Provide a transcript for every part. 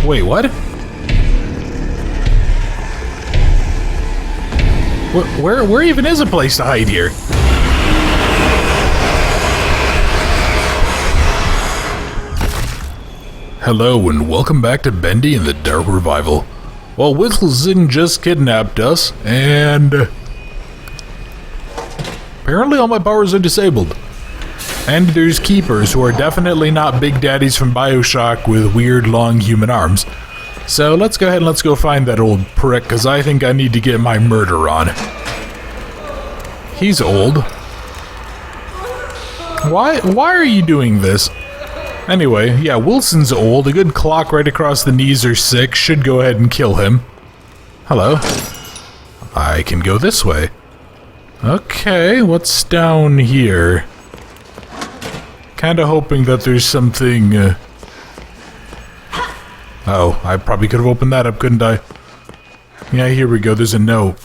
Wait, what? Where even is a place to hide here? Hello and welcome back to Bendy and the Dark Revival. Well, Whistleson just kidnapped us, and apparently all my powers are disabled. And there's keepers who are definitely not big daddies from BioShock with weird long human arms. So let's go ahead and let's go find that old prick, because I think I need to get my murder on. He's old. Why are you doing this? Anyway, yeah, Wilson's old. A good clock right across the knees are sick. Should go ahead and kill him. Hello. I can go this way. Okay, what's down here? Kinda hoping that there's something... Oh, I probably could have opened that up, couldn't I? Yeah, here we go. There's a note.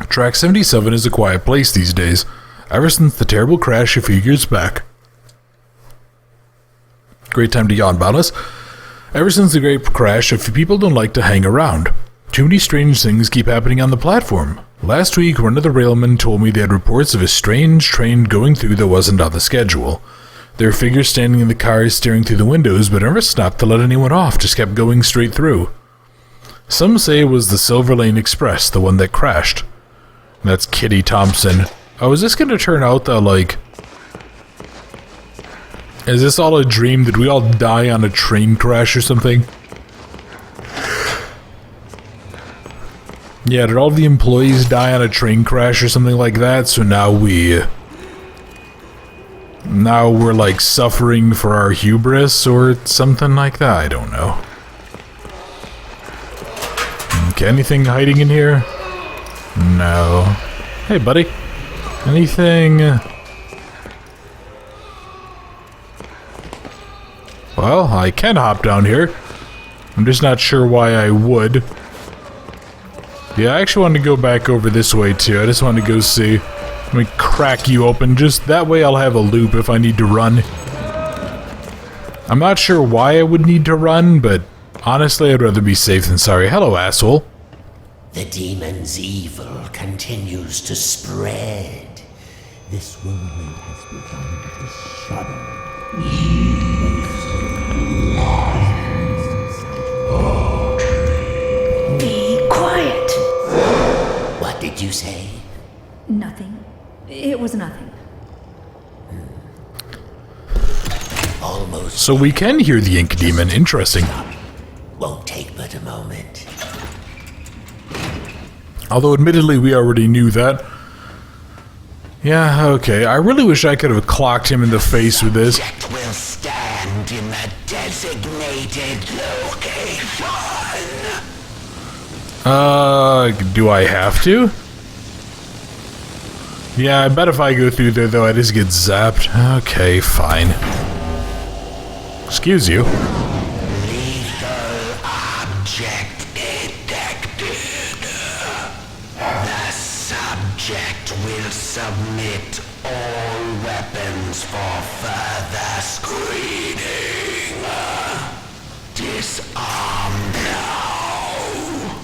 Track 77 is a quiet place these days, ever since the terrible crash a few years back. Great time to yawn about us. Ever since the great crash, a few people don't like to hang around. Too many strange things keep happening on the platform. Last week, one of the railmen told me they had reports of a strange train going through that wasn't on the schedule. There were figures standing in the cars staring through the windows, but never stopped to let anyone off, just kept going straight through. Some say it was the Silver Lane Express, the one that crashed. That's Kitty Thompson. Oh, is this gonna turn out that, like... Is this all a dream? Did we all die on a train crash or something? Yeah, did all the employees die on a train crash or something like that? So now we're like suffering for our hubris or something like that. I don't know. Okay, anything hiding in here? No. Hey, buddy. Anything... Well, I can hop down here. I'm just not sure why I would. Yeah, I actually want to go back over this way too. I just want to go see. Let me crack you open. Just that way I'll have a loop if I need to run. I'm not sure why I would need to run, but honestly I'd rather be safe than sorry. Hello, asshole. The demon's evil continues to spread. This world has begun to shudder. Be quiet. What did you say? Nothing. It was nothing. Almost. So we can hear the ink demon. Interesting. Won't take but a moment. Although admittedly we already knew that. Yeah, okay. I really wish I could have clocked him in the face with this. Object will stand in the designated location. Do I have to? Yeah, I bet if I go through there, though, I just get zapped. Okay, fine. Excuse you. Lethal object detected. The subject will submit all weapons for further screening. Disarm now.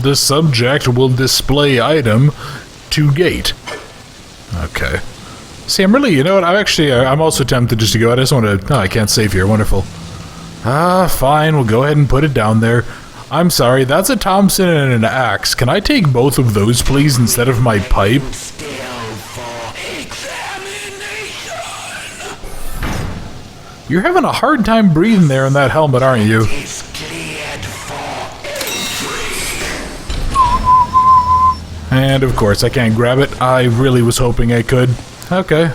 The subject will display item to gate. Okay. See, I'm really, you know what, I'm also tempted just to go. I just want to, I can't save here. Wonderful. Fine, we'll go ahead and put it down there. I'm sorry, that's a Thompson and an axe. Can I take both of those, please, instead of my pipe? Still for examination. You're having a hard time breathing there in that helmet, aren't you? Is cleared for entry. And of course, I can't grab it. I really was hoping I could. Okay.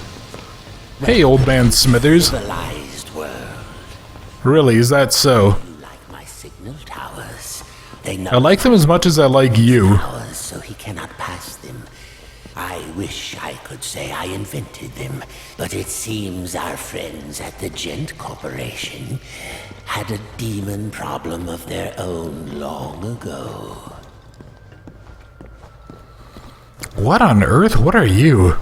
Hey, old man Smithers. Civilized world. Really, is that so? You like my signal towers? They know I like them as much as I like you. towers, so he cannot pass them. I wish I could say I invented them, but it seems our friends at the Gent Corporation had a demon problem of their own long ago. What on earth? What are you?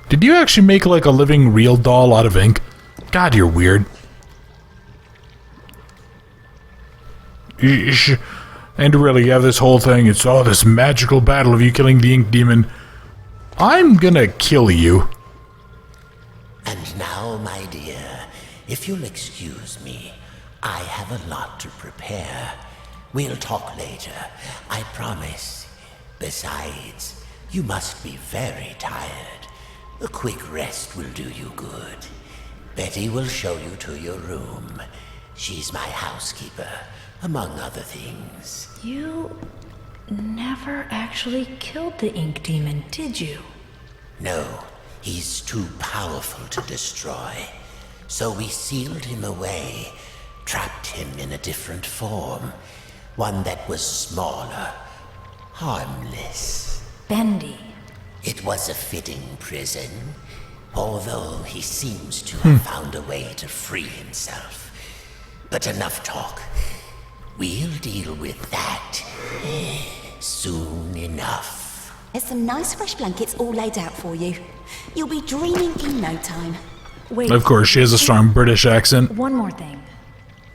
Did you actually make like a living real doll out of ink? God, you're weird. And really, you have this whole thing. It's all this magical battle of you killing the ink demon. I'm gonna kill you. And now, my dear, if you'll excuse me, I have a lot to prepare. We'll talk later, I promise. Besides, you must be very tired. A quick rest will do you good. Betty will show you to your room. She's my housekeeper, among other things. You never actually killed the ink demon, did you? No, he's too powerful to destroy. So we sealed him away, trapped him in a different form. One that was smaller, harmless. Bendy. It was a fitting prison, although he seems to have found a way to free himself. But enough talk. We'll deal with that soon enough. There's some nice fresh blankets all laid out for you. You'll be dreaming in no time. Wait. Of course, she has a strong British accent. One more thing.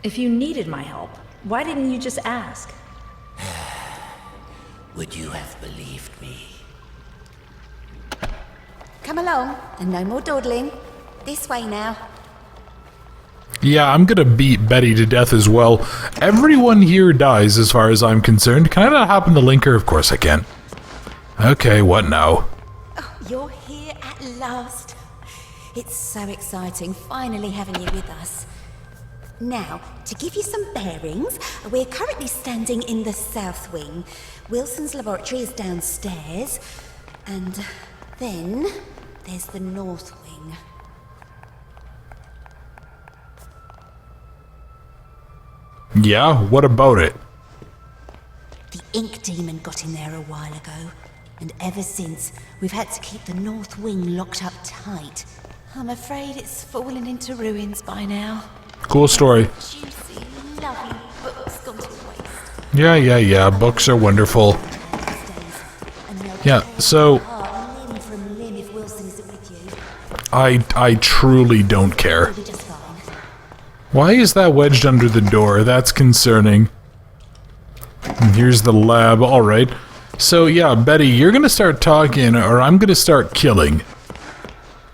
If you needed my help, why didn't you just ask? Would you have believed me? Come along, and no more dawdling. This way now. Yeah, I'm gonna beat Betty to death as well. Everyone here dies as far as I'm concerned. Can I not hop in the linker? Of course I can. Okay, what now? Oh, you're here at last. It's so exciting finally having you with us. Now, to give you some bearings, we're currently standing in the south wing. Wilson's laboratory is downstairs, and then there's the north wing. Yeah, what about it? The ink demon got in there a while ago, and ever since, we've had to keep the north wing locked up tight. I'm afraid it's fallen into ruins by now. Cool story. Juicy, lovely books gone to waste. Yeah, books are wonderful. Yeah, so Limb from limb if Wilson isn't with you. I truly don't care. We'll be just fine. Why is that wedged under the door? That's concerning. And here's the lab. Alright. So yeah, Betty, you're gonna start talking or I'm gonna start killing.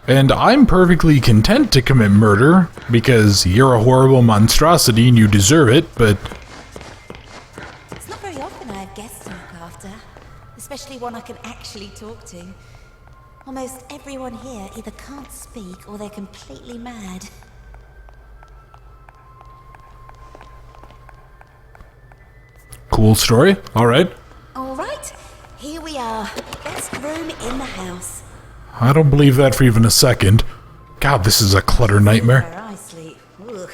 And I'm perfectly content to commit murder, because you're a horrible monstrosity and you deserve it, but... It's not very often I have guests to look after, especially one I can actually talk to. Almost everyone here either can't speak or they're completely mad. Cool story. Alright. All right, here we are. Best room in the house. I don't believe that for even a second. God, this is a clutter nightmare. Where I sleep. Ugh.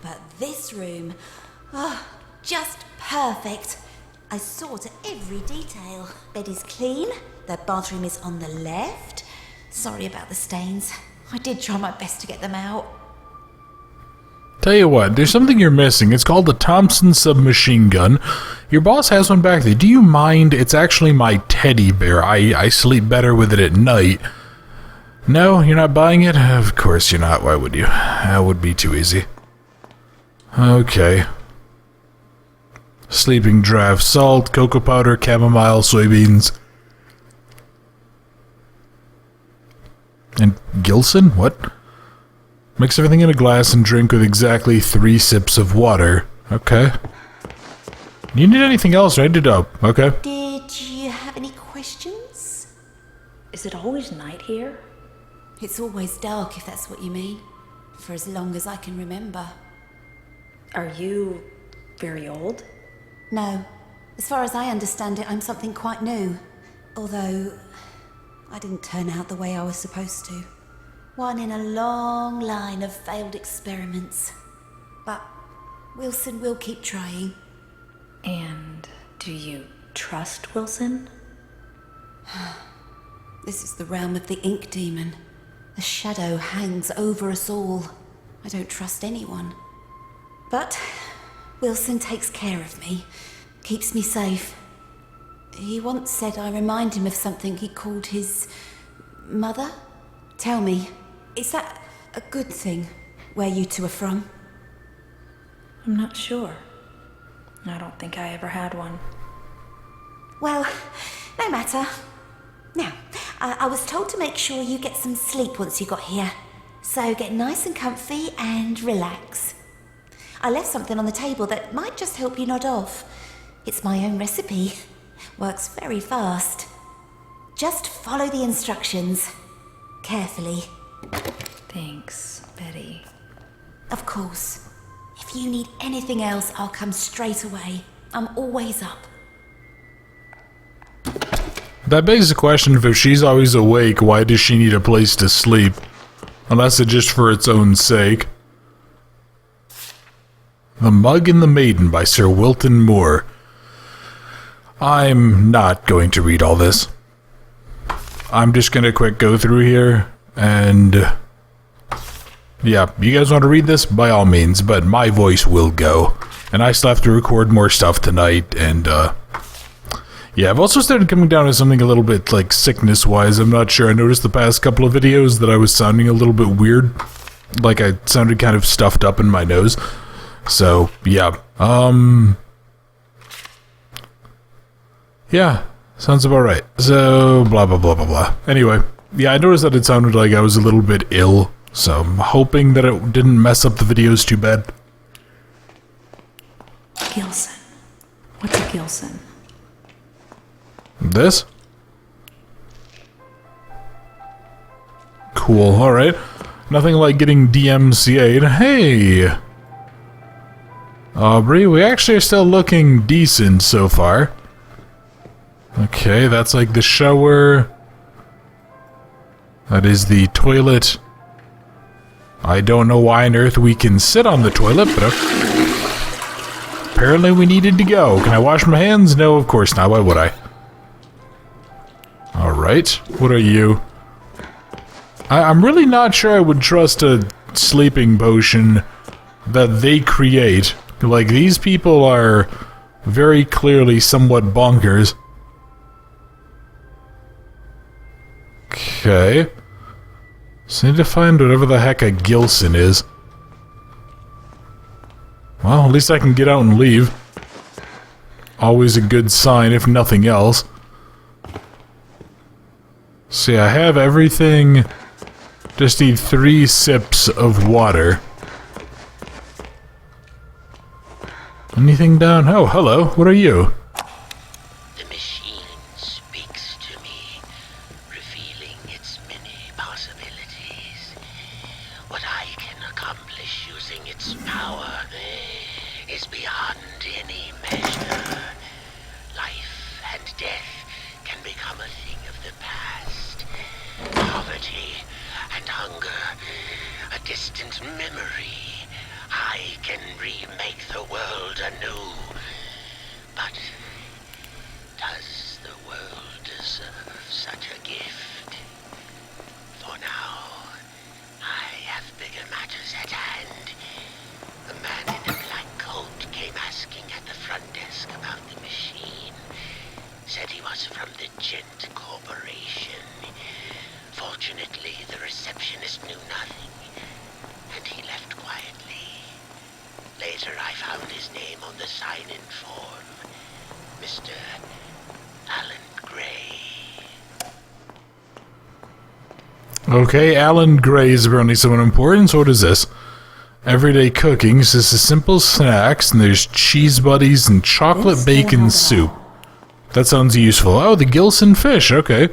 But this room, oh, just perfect. I saw to every detail. Bed is clean. The bathroom is on the left. Sorry about the stains. I did try my best to get them out. Tell you what, there's something you're missing. It's called the Thompson submachine gun. Your boss has one back there. Do you mind? It's actually my teddy bear. I sleep better with it at night. No, you're not buying it? Of course you're not. Why would you? That would be too easy. Okay. Sleeping draft, salt, cocoa powder, chamomile, soybeans. And Gilson? What? Mix everything in a glass and drink with exactly 3 sips of water. Okay. You need anything else, right? Okay. Did you have any questions? Is it always night here? It's always dark, if that's what you mean. For as long as I can remember. Are you very old? No. As far as I understand it, I'm something quite new. Although, I didn't turn out the way I was supposed to. One in a long line of failed experiments. But Wilson will keep trying. And do you trust Wilson? This is the realm of the ink demon. The shadow hangs over us all. I don't trust anyone. But Wilson takes care of me, keeps me safe. He once said I remind him of something he called his mother. Tell me, is that a good thing where you two are from? I'm not sure. I don't think I ever had one. Well, no matter. Now, I was told to make sure you get some sleep once you got here. So get nice and comfy and relax. I left something on the table that might just help you nod off. It's my own recipe. Works very fast. Just follow the instructions. Carefully. Thanks, Betty. Of course. If you need anything else, I'll come straight away. I'm always up. That begs the question of if she's always awake, why does she need a place to sleep? Unless it's just for its own sake. The Mug and the Maiden by Sir Wilton Moore. I'm not going to read all this. I'm just going to quick go through here, and yeah, you guys want to read this? By all means, but my voice will go. And I still have to record more stuff tonight, and yeah, I've also started coming down to something a little bit, like, sickness-wise. I'm not sure. I noticed the past couple of videos that I was sounding a little bit weird. Like, I sounded kind of stuffed up in my nose. So, yeah. Yeah, sounds about right. So, blah, blah, blah, blah, blah. Anyway, yeah, I noticed that it sounded like I was a little bit ill. So, I'm hoping that it didn't mess up the videos too bad. Gilson. What's a Gilson? This? Cool, alright. Nothing like getting DMCA'd. Hey! Aubrey, we actually are still looking decent so far. Okay, that's like the shower. That is the toilet. I don't know why on earth we can sit on the toilet, but apparently we needed to go. Can I wash my hands? No, of course not. Why would I? Alright, what are you? I'm really not sure I would trust a sleeping potion that they create. Like, these people are very clearly somewhat bonkers. Okay. So I need to find whatever the heck a Gilson is. Well, at least I can get out and leave. Always a good sign, if nothing else. See, I have everything. Just need 3 sips of water. Anything down? Oh, hello. What are you? The machine speaks to me, revealing its many possibilities. What I can accomplish using its power is beyond any measure. Life and death can become a thing of the past. Poverty and hunger, a distant memory. I can remake the world anew. But does the world deserve such a gift? For now, I have bigger matters at hand. A man in a black coat came asking at the front desk about the machine. Said he was from the Gent Corporation. Fortunately, the receptionist knew nothing, and he left quietly. Later, I found his name on the sign-in form. Mr. Alan Gray. Okay, Alan Gray is apparently someone important, so what is this? Everyday cooking, so this is simple snacks, and there's cheese buddies and chocolate bacon soup. That sounds useful. Oh, the Gilson fish, okay.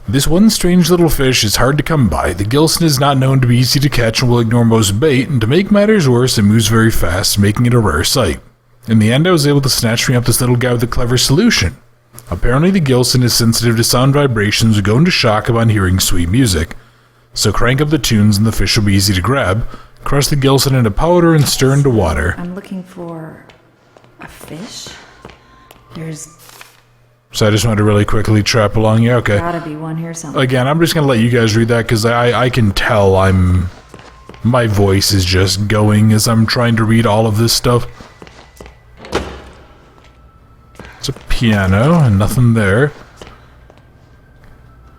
This one strange little fish is hard to come by. The Gilson is not known to be easy to catch and will ignore most bait, and to make matters worse, it moves very fast, making it a rare sight. In the end, I was able to snatch me up this little guy with a clever solution. Apparently, the Gilson is sensitive to sound vibrations and go into shock upon hearing sweet music. So crank up the tunes and the fish will be easy to grab. Crush the Gilson into powder and stir into water. I'm looking for a fish. There's So I just wanted to really quickly trap along here. Okay. gotta be one here somewhere. Again, I'm just going to let you guys read that because I can tell my voice is just going as I'm trying to read all of this stuff. It's a piano and nothing there.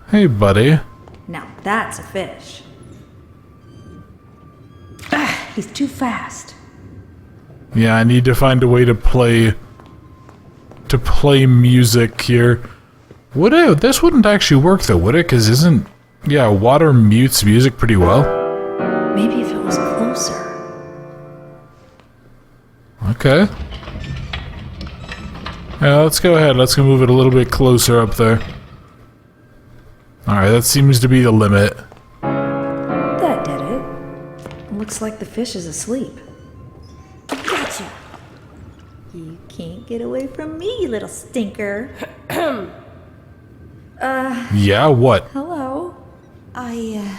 Hey, buddy. Now that's a fish. He's too fast. Yeah, I need to find a way to play music here. Would it? This wouldn't actually work though, would it? Because isn't... Yeah, water mutes music pretty well. Maybe if it was closer. Okay. Yeah, let's go ahead. Let's go move it a little bit closer up there. Alright, that seems to be the limit. That did it. Looks like the fish is asleep. Gotcha. You can't get away from me, you little stinker. Yeah, what? Hello. I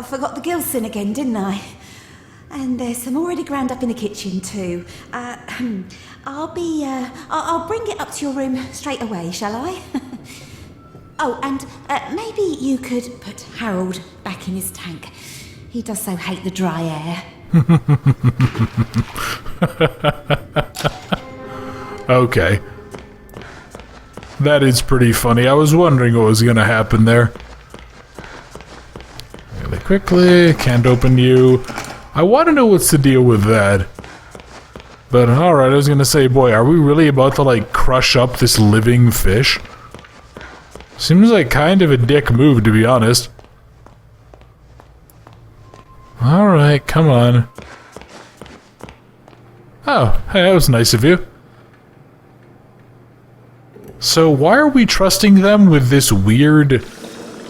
forgot the Gilson again, didn't I? And there's some already ground up in the kitchen too. I'll bring it up to your room straight away, shall I? Oh, and maybe you could put Harold back in his tank. He does so hate the dry air. Okay. That is pretty funny. I was wondering what was gonna happen there. Really quickly, can't open you. I want to know what's the deal with that. But alright, I was gonna say, boy, are we really about to like crush up this living fish? Seems like kind of a dick move, to be honest. Alright, come on. Oh, hey, that was nice of you. So why are we trusting them with this weird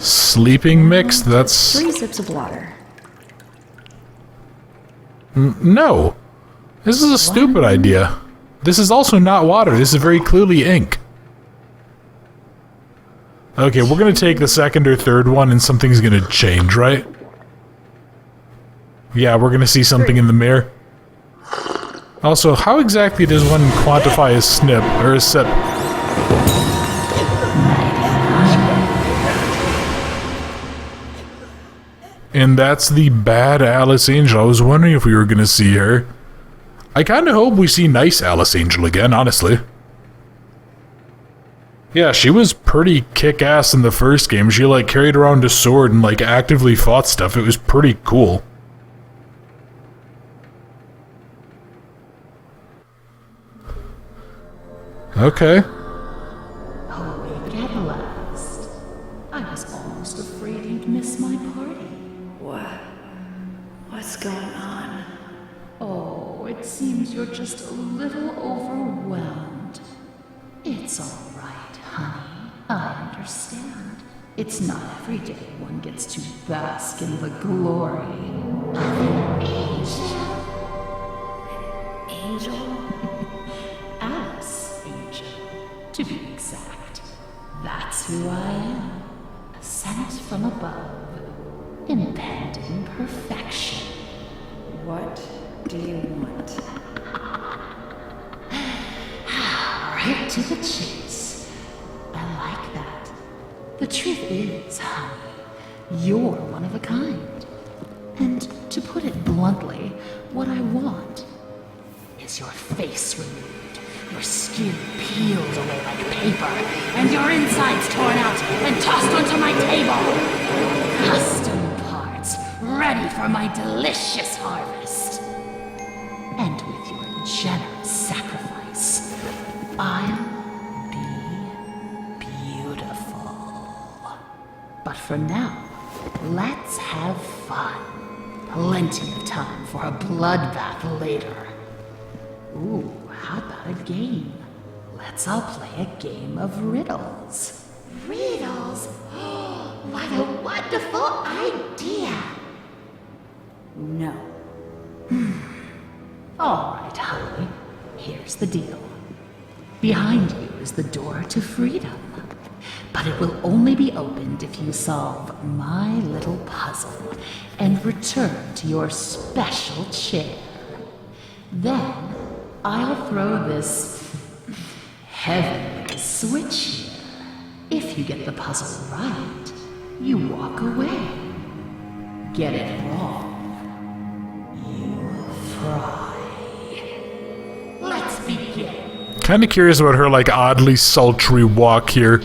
sleeping mix? That's... 3 sips of water. No. This is a stupid idea. This is also not water. This is very clearly ink. Okay, we're gonna take the second or third one and something's gonna change, right? Yeah, we're gonna see something in the mirror. Also, how exactly does one quantify a snip, or a sip? And that's the bad Alice Angel. I was wondering if we were gonna see her. I kinda hope we see nice Alice Angel again, honestly. Yeah, she was pretty kick-ass in the first game. She, like, carried around a sword and, like, actively fought stuff. It was pretty cool. Okay. Awake at last. I was almost afraid you'd miss my party. What's going on? Oh, it seems you're just a little overwhelmed. It's all right, honey. I understand. It's not every day one gets to bask in the glory of an angel. Angel? Alice Angel, to be exact. That's who I am. Sent from above. Impending perfection. What do you want? Right to the chase. I like that. The truth is, honey, you're one of a kind. And to put it bluntly, what I want is your face removed, your skin peeled away like paper, and your insides torn out and tossed onto my table. Custom parts, ready for my delicious harvest. And with your generous sacrifice, I'll be beautiful. But for now, let's have fun. Plenty of time for a bloodbath later. Ooh, how about a game? Let's all play a game of riddles. Riddles? What a wonderful idea! No. All right, honey. Here's the deal. Behind you is the door to freedom. But it will only be opened if you solve my little puzzle and return to your special chair. Then I'll throw this heavenly switch here. If you get the puzzle right, you walk away. Get it wrong, you fry. Let's begin. Kinda curious about her, like, oddly sultry walk here.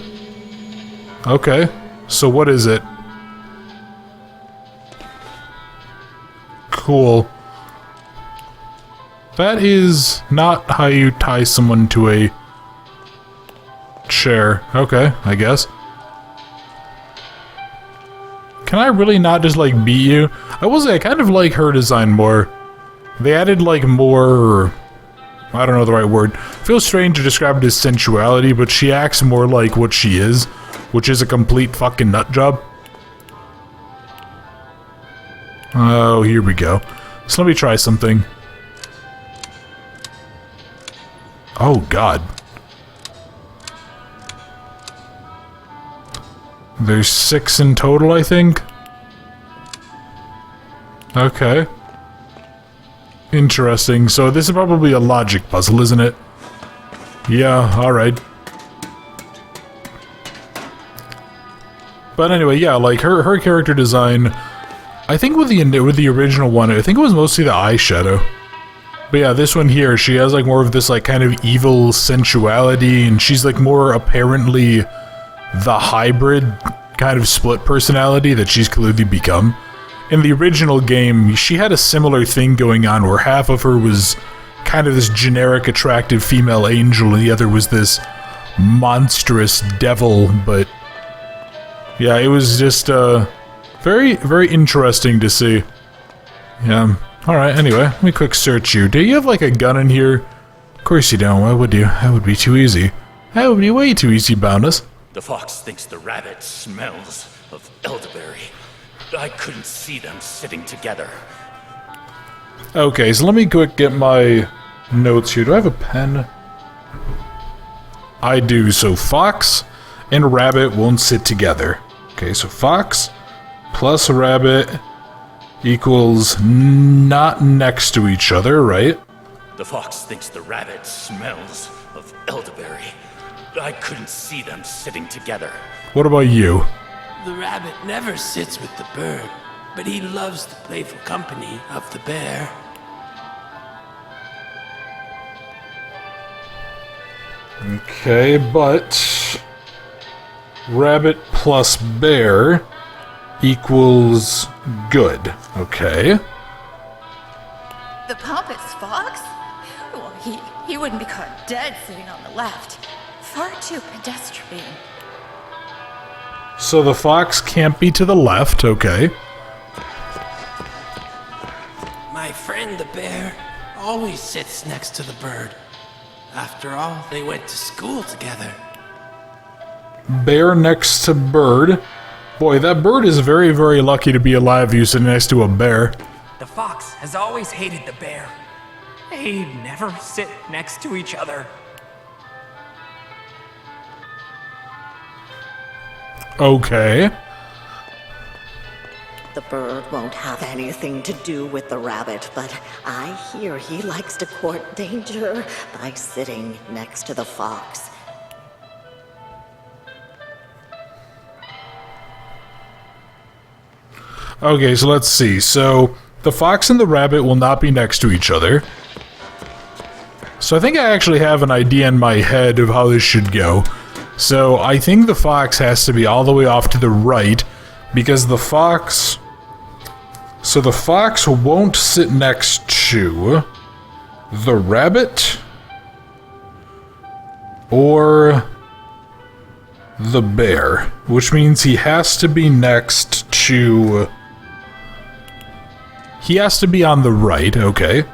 Okay, so what is it? Cool. That is not how you tie someone to a chair. Okay, I guess. Can I really not just, like, beat you? I will say, I kind of like her design more. They added, like, more... I don't know the right word. Feels strange to describe it as sensuality, but she acts more like what she is, which is a complete fucking nut job. Oh, here we go. So let me try something. Oh, God. There's 6 in total, I think. Okay. Interesting. So this is probably a logic puzzle, isn't it? Yeah, alright. But anyway, yeah, like her character design, I think with the original one, I think it was mostly the eyeshadow. But yeah, this one here, she has like more of this like kind of evil sensuality, and she's like more apparently the hybrid kind of split personality that she's clearly become. In the original game, she had a similar thing going on where half of her was kind of this generic attractive female angel and the other was this monstrous devil, but yeah, it was just very, very interesting to see. Yeah. Alright, anyway, let me quick search you. Do you have like a gun in here? Of course you don't, why would you? That would be too easy. That would be way too easy, Boundless. The fox thinks the rabbit smells of elderberry. I couldn't see them sitting together. Okay, so let me quick get my notes here. Do I have a pen? I do. So fox and rabbit won't sit together. Okay, so fox plus rabbit equals not next to each other, right? The fox thinks the rabbit smells of elderberry. I couldn't see them sitting together. What about you? The rabbit never sits with the bird, but he loves the playful company of the bear. Okay, but rabbit plus bear equals good. Okay. The pompous fox? Well, he wouldn't be caught dead sitting on the left. Far too pedestrian. So the fox can't be to the left, okay. My friend the bear always sits next to the bird. After all, they went to school together. Bear next to bird. Boy, that bird is very, very lucky to be alive you sitting next to a bear. The fox has always hated the bear. They never sit next to each other. Okay. The bird won't have anything to do with the rabbit, but I hear he likes to court danger by sitting next to the fox. Okay, so let's see. So the fox and the rabbit will not be next to each other. So I think I actually have an idea in my head of how this should go. So I think the fox has to be all the way off to the right, because the fox... So the fox won't sit next to the rabbit or the bear, which means he has to be next to... He has to be on the right, okay.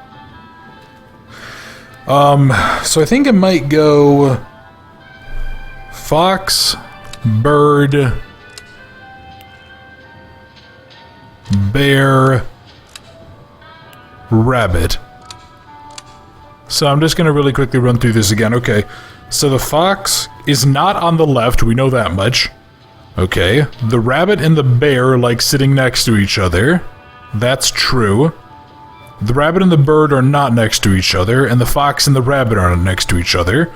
So I think it might go... Fox, bird, bear, rabbit. So I'm just going to really quickly run through this again. Okay, so the fox is not on the left, we know that much. Okay, the rabbit and the bear are like sitting next to each other. That's true. The rabbit and the bird are not next to each other, and the fox and the rabbit are not next to each other.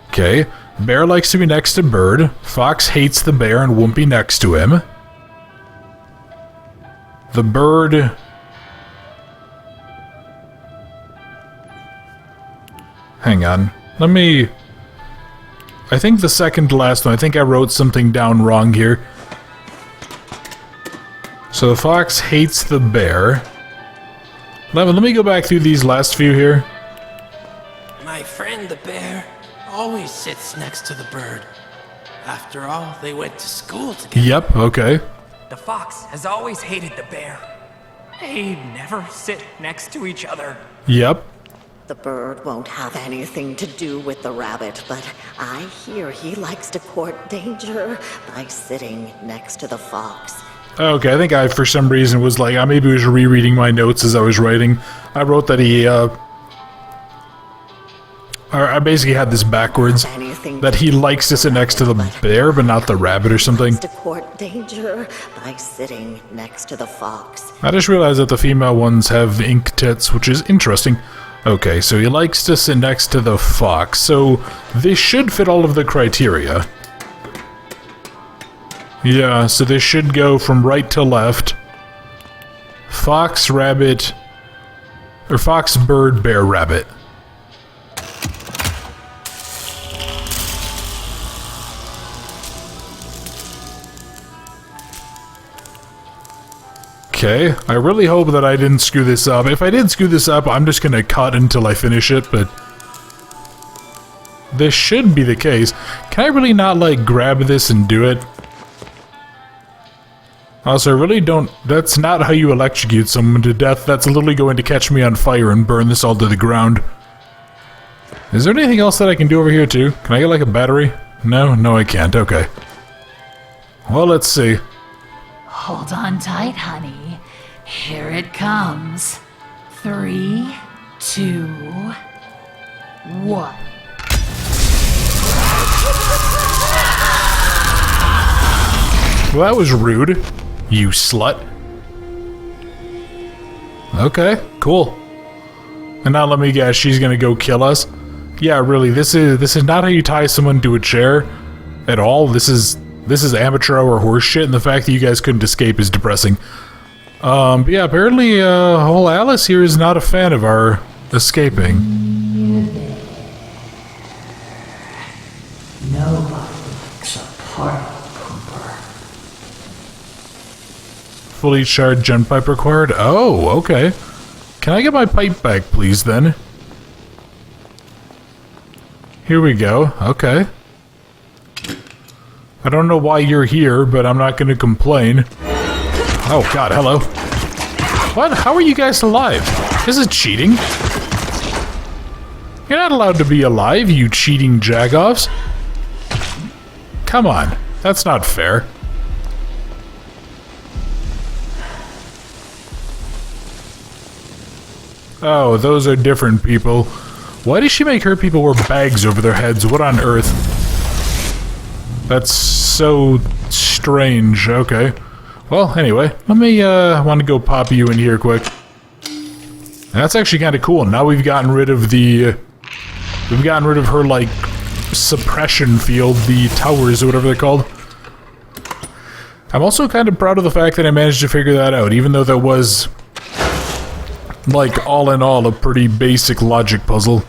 Okay. Bear likes to be next to bird. Fox hates the bear and won't be next to him. The bird... Hang on. Let me... I think the second to last one, I think I wrote something down wrong here. So the fox hates the bear. Let me go back through these last few here. My friend the bear always sits next to the bird. After all, they went to school together. Yep, okay. The fox has always hated the bear. They never sit next to each other. Yep. The bird won't have anything to do with the rabbit, but I hear he likes to court danger by sitting next to the fox. Okay, I think I, for some reason, was like, I maybe was rereading my notes as I was writing. I wrote that he, I basically had this backwards, that he likes to sit next to the bear, but not the rabbit or something. To court danger by sitting next to the fox. I just realized that the female ones have ink tits, which is interesting. Okay, so he likes to sit next to the fox, so this should fit all of the criteria. Yeah, so this should go from right to left. Fox, rabbit, or fox, bird, bear, rabbit. Okay, I really hope that I didn't screw this up. If I did screw this up, I'm just gonna cut until I finish it, but this should be the case. Can I really not, like, grab this and do it? Also, I really don't... That's not how you electrocute someone to death. That's literally going to catch me on fire and burn this all to the ground. Is there anything else that I can do over here, too? Can I get, like, a battery? No? No, I can't. Okay. Well, let's see. Hold on tight, honey. Here it comes. 3, 2, 1. Well, that was rude, you slut. Okay, cool. And now let me guess, she's gonna go kill us? Yeah, really, this is not how you tie someone to a chair at all. This is amateur hour horse shit, and the fact that you guys couldn't escape is depressing. But yeah, apparently, whole Alice here is not a fan of our escaping. Nobody likes a party pooper. Fully charged jump pipe required? Oh, okay. Can I get my pipe back, please, then? Here we go. Okay. I don't know why you're here, but I'm not going to complain. Oh, God, hello. What? How are you guys alive? This is cheating. You're not allowed to be alive, you cheating jagoffs. Come on. That's not fair. Oh, those are different people. Why does she make her people wear bags over their heads? What on earth? That's so strange. Okay. Well, anyway, let me, want to go pop you in here quick. That's actually kind of cool. Now we've gotten rid of the, we've gotten rid of her, like, suppression field, the towers or whatever they're called. I'm also kind of proud of the fact that I managed to figure that out, even though that was, like, all in all, a pretty basic logic puzzle.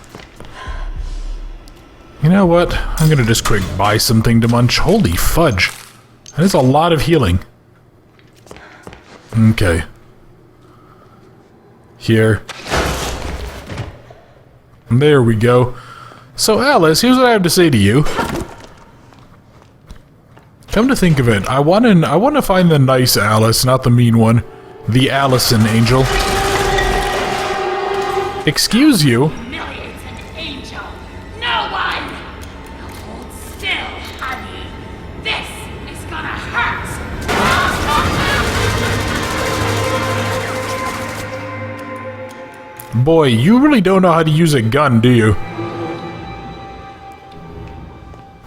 You know what? I'm gonna just quick buy something to munch. Holy fudge. That is a lot of healing. Okay. Here. There we go. So, Alice, here's what I have to say to you. Come to think of it, I want to find the nice Alice, not the mean one. The Allison angel. Excuse you? Humiliates an angel. No one. Hold still, honey. This is gonna hurt. Boy, you really don't know how to use a gun, do you?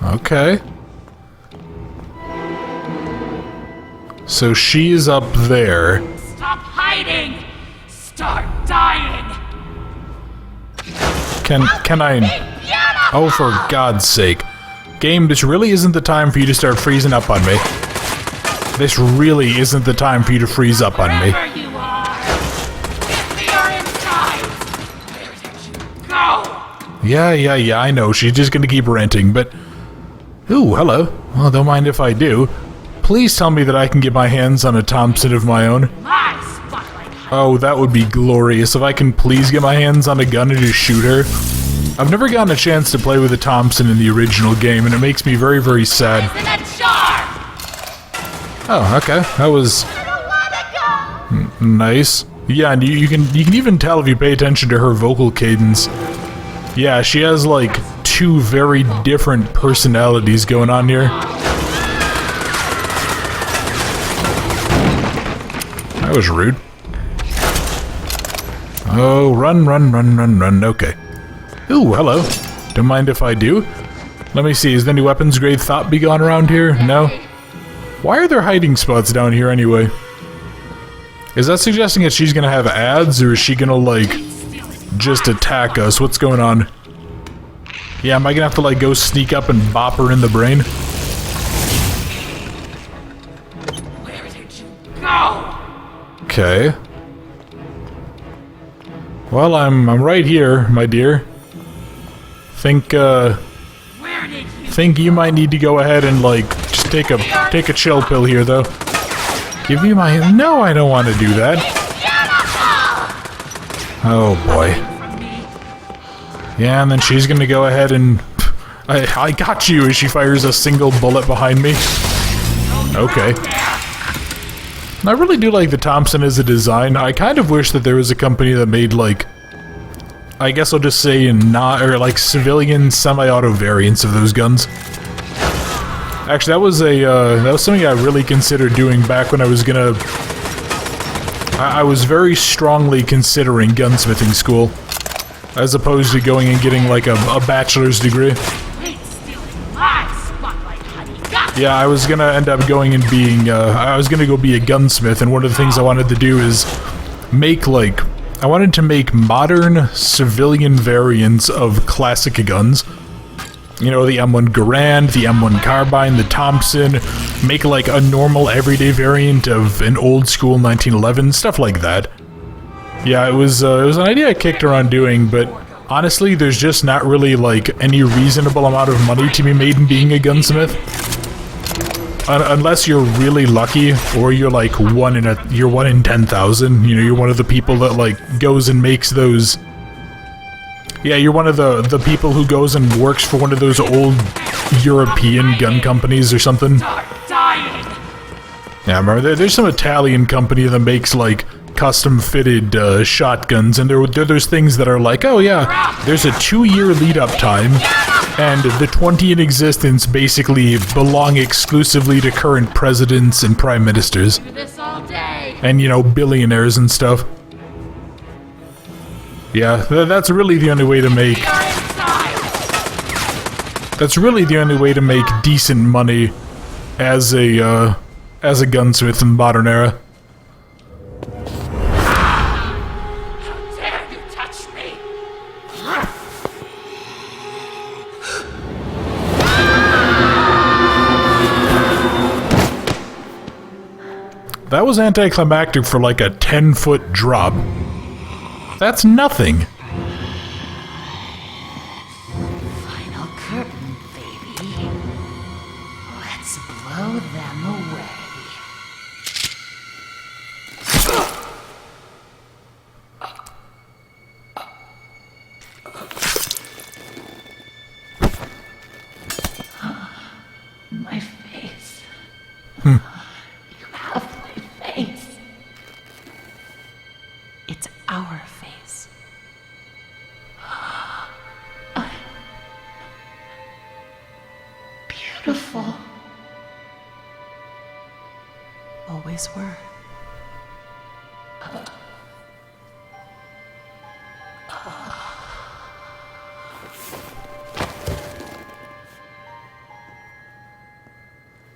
Okay. So she's up there. Stop hiding. Start dying. Can I... Oh, for God's sake. Game, this really isn't the time for you to start freezing up on me. This really isn't the time for you to freeze up on me. Wherever you are. Get me your insides. Where did you go? Yeah, I know. She's just gonna keep ranting, but... Ooh, hello. Well, don't mind if I do. Please tell me that I can get my hands on a Thompson of my own. My spotlight. Oh, that would be glorious. If I can please get my hands on a gun and just shoot her. I've never gotten a chance to play with a Thompson in the original game, and it makes me very, very sad. Oh, okay. That was nice. Yeah, and you can even tell if you pay attention to her vocal cadence. Yeah, she has like 2 very different personalities going on here. That was rude. Oh, run, run, run, run, run. Okay. Ooh, hello. Don't mind if I do. Let me see, is there any weapons grade thought be gone around here? No? Why are there hiding spots down here anyway? Is that suggesting that she's gonna have ads, or is she gonna, like, just attack us? What's going on? Yeah, am I gonna have to, like, go sneak up and bop her in the brain? Where did you go? Okay. Well, I'm right here, my dear. Think you might need to go ahead and, like, just take a chill pill here, though. Give me my... No, I don't want to do that. Oh, boy. Yeah, and then she's gonna go ahead and... I got you as she fires a single bullet behind me. Okay. I really do like the Thompson as a design. I kind of wish that there was a company that made, like... I guess I'll just say like civilian semi-auto variants of those guns. Actually, that was something I really considered doing back when I was gonna... I was very strongly considering gunsmithing school, as opposed to going and getting like a bachelor's degree. Yeah, I was gonna end up going and being, I was gonna go be a gunsmith, and one of the things I wanted to do is make, like, I wanted to make modern civilian variants of classic guns. You know, the M1 Garand, the M1 Carbine, the Thompson, make like a normal everyday variant of an old school 1911, stuff like that. Yeah, it was an idea I kicked around doing, but honestly, there's just not really like any reasonable amount of money to be made in being a gunsmith. Unless you're really lucky, or you're like you're 1 in 10,000. You know, you're one of the people that like goes and makes those. Yeah, you're one of the people who goes and works for one of those old European gun companies or something. Yeah, remember, there's some Italian company that makes, like, custom-fitted shotguns, and there are those things that are like, oh yeah, there's a 2-year lead-up time, and the 20 in existence basically belong exclusively to current presidents and prime ministers. And, you know, billionaires and stuff. Yeah, that's really the only way to make... That's really the only way to make decent money as a gunsmith in the modern era. How dare you touch me! That was anticlimactic for like a 10-foot drop. That's nothing. Final curtain, baby. Let's blow them away. My face. You have my face. It's our face. Beautiful. Always were.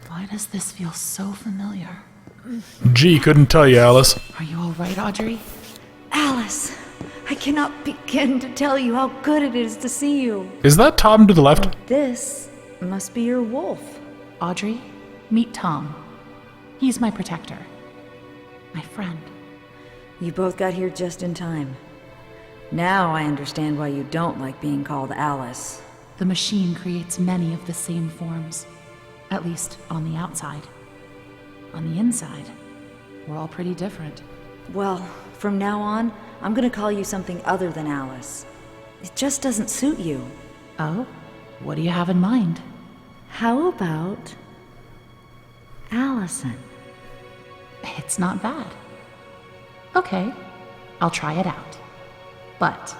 Why does this feel so familiar? Gee, couldn't tell you, Alice. Are you all right, Audrey? Alice, I cannot begin to tell you how good it is to see you. Is that Tom to the left? This must be your wolf. Audrey, meet Tom. He's my protector. My friend. You both got here just in time. Now I understand why you don't like being called Alice. The machine creates many of the same forms. At least on the outside. On the inside, we're all pretty different. Well, from now on, I'm gonna call you something other than Alice. It just doesn't suit you. Oh? What do you have in mind? How about Allison? It's not bad. Okay, I'll try it out. But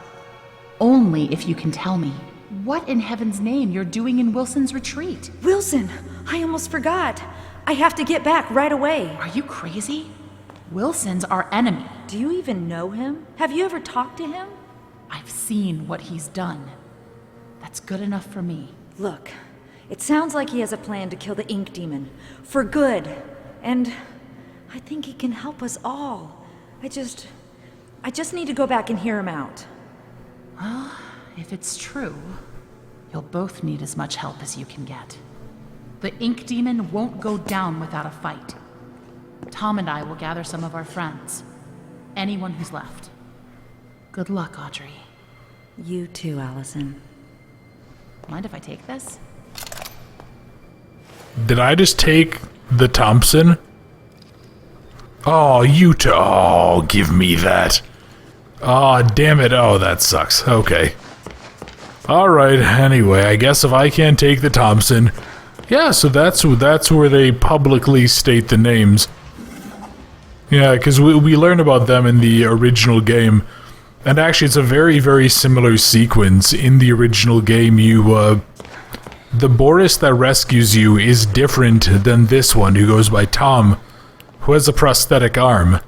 only if you can tell me what in heaven's name you're doing in Wilson's retreat. Wilson! I almost forgot. I have to get back right away. Are you crazy? Wilson's our enemy. Do you even know him? Have you ever talked to him? I've seen what he's done. That's good enough for me. Look, it sounds like he has a plan to kill the ink demon. For good. And I think he can help us all. I just need to go back and hear him out. Well, if it's true, you'll both need as much help as you can get. The ink demon won't go down without a fight. Tom and I will gather some of our friends. Anyone who's left. Good luck, Audrey. You too, Allison. Mind if I take this? Did I just take the Thompson? Oh, oh, give me that. Oh, damn it. Oh, that sucks. Okay. Alright, anyway, I guess if I can't take the Thompson... Yeah, so that's where they publicly state the names. Yeah, because we learn about them in the original game. And actually, it's a very, very similar sequence. In the original game, the Boris that rescues you is different than this one, who goes by Tom, who has a prosthetic arm.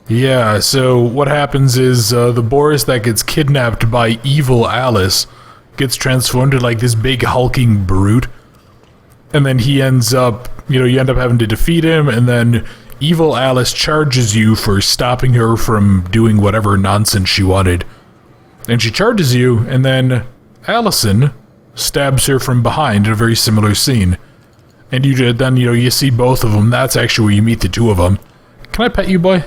Yeah, so what happens is the Boris that gets kidnapped by evil Alice gets transformed into like this big hulking brute. And then he ends up, you end up having to defeat him, and then evil Alice charges you for stopping her from doing whatever nonsense she wanted. And she charges you, and then Allison stabs her from behind in a very similar scene. And you see both of them. That's actually where you meet the two of them. Can I pet you, boy?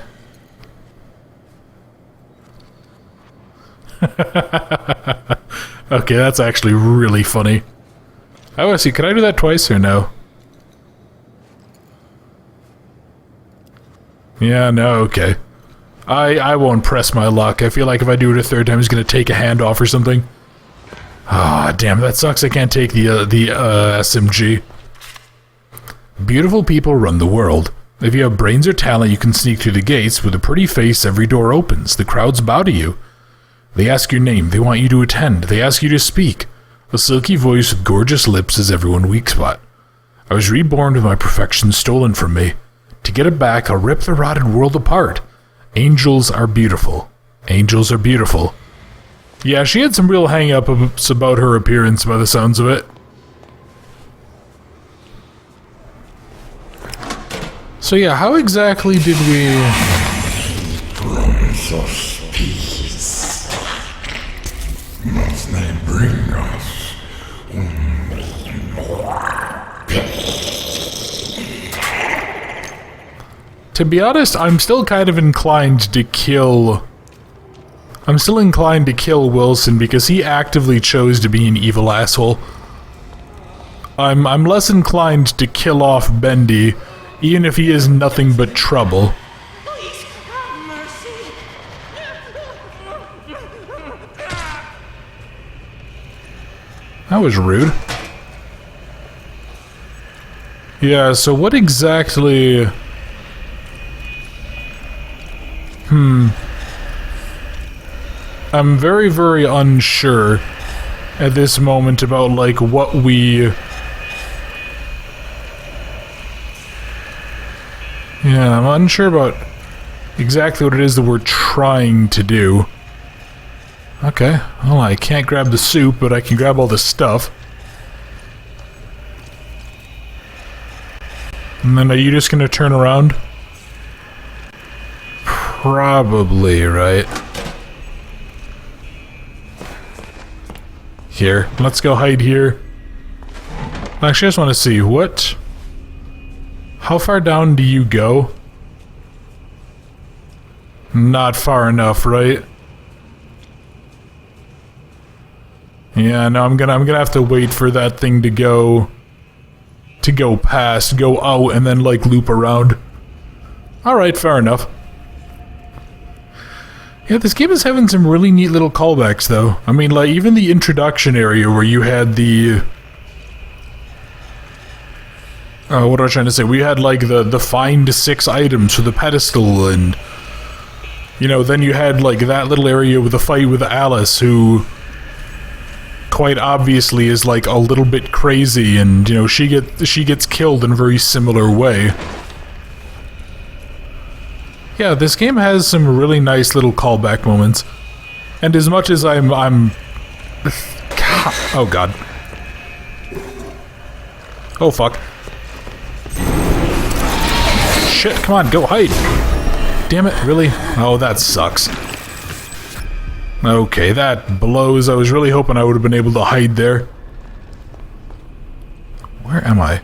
Okay, that's actually really funny. I want to see, can I do that twice or no? Yeah, no, okay. I won't press my luck. I feel like if I do it a third time, he's going to take a hand off or something. Ah, damn, that sucks. I can't take the SMG. Beautiful people run the world. If you have brains or talent, you can sneak through the gates. With a pretty face, every door opens. The crowds bow to you. They ask your name. They want you to attend. They ask you to speak. A silky voice with gorgeous lips is everyone's weak spot. I was reborn with my perfection stolen from me. To get it back, I'll rip the rotted world apart. Angels are beautiful. Angels are beautiful. Yeah, she had some real hang-ups about her appearance by the sounds of it. So yeah, how exactly did we... Promise us peace. Must they bring us only more pain? To be honest, I'm still kind of inclined to kill... I'm still inclined to kill Wilson because he actively chose to be an evil asshole. I'm less inclined to kill off Bendy, even if he is nothing but trouble. Please, have mercy. That was rude. Yeah, so what exactly... I'm very, very unsure at this moment about, like, what we... Yeah, I'm unsure about exactly what it is that we're trying to do. Okay, well, I can't grab the soup, but I can grab all the stuff. And then are you just gonna turn around? Probably, right? Here, let's go hide here. Actually, I just want to see, what... How far down do you go? Not far enough, right? Yeah, no, I'm gonna have to wait for that thing to go past, go out, and then, like, loop around. Alright, fair enough. Yeah, this game is having some really neat little callbacks, though. I mean, like, even the introduction area where you had the... what was I trying to say? We had, like, the find 6 items for the pedestal, and... You know, then you had, like, that little area with the fight with Alice, who... quite obviously is, like, a little bit crazy, and, you know, she gets killed in a very similar way. Yeah, this game has some really nice little callback moments. And as much as I'm... Oh, God. Oh, fuck. Shit, come on, go hide. Damn it, really? Oh, that sucks. Okay, that blows. I was really hoping I would have been able to hide there. Where am I?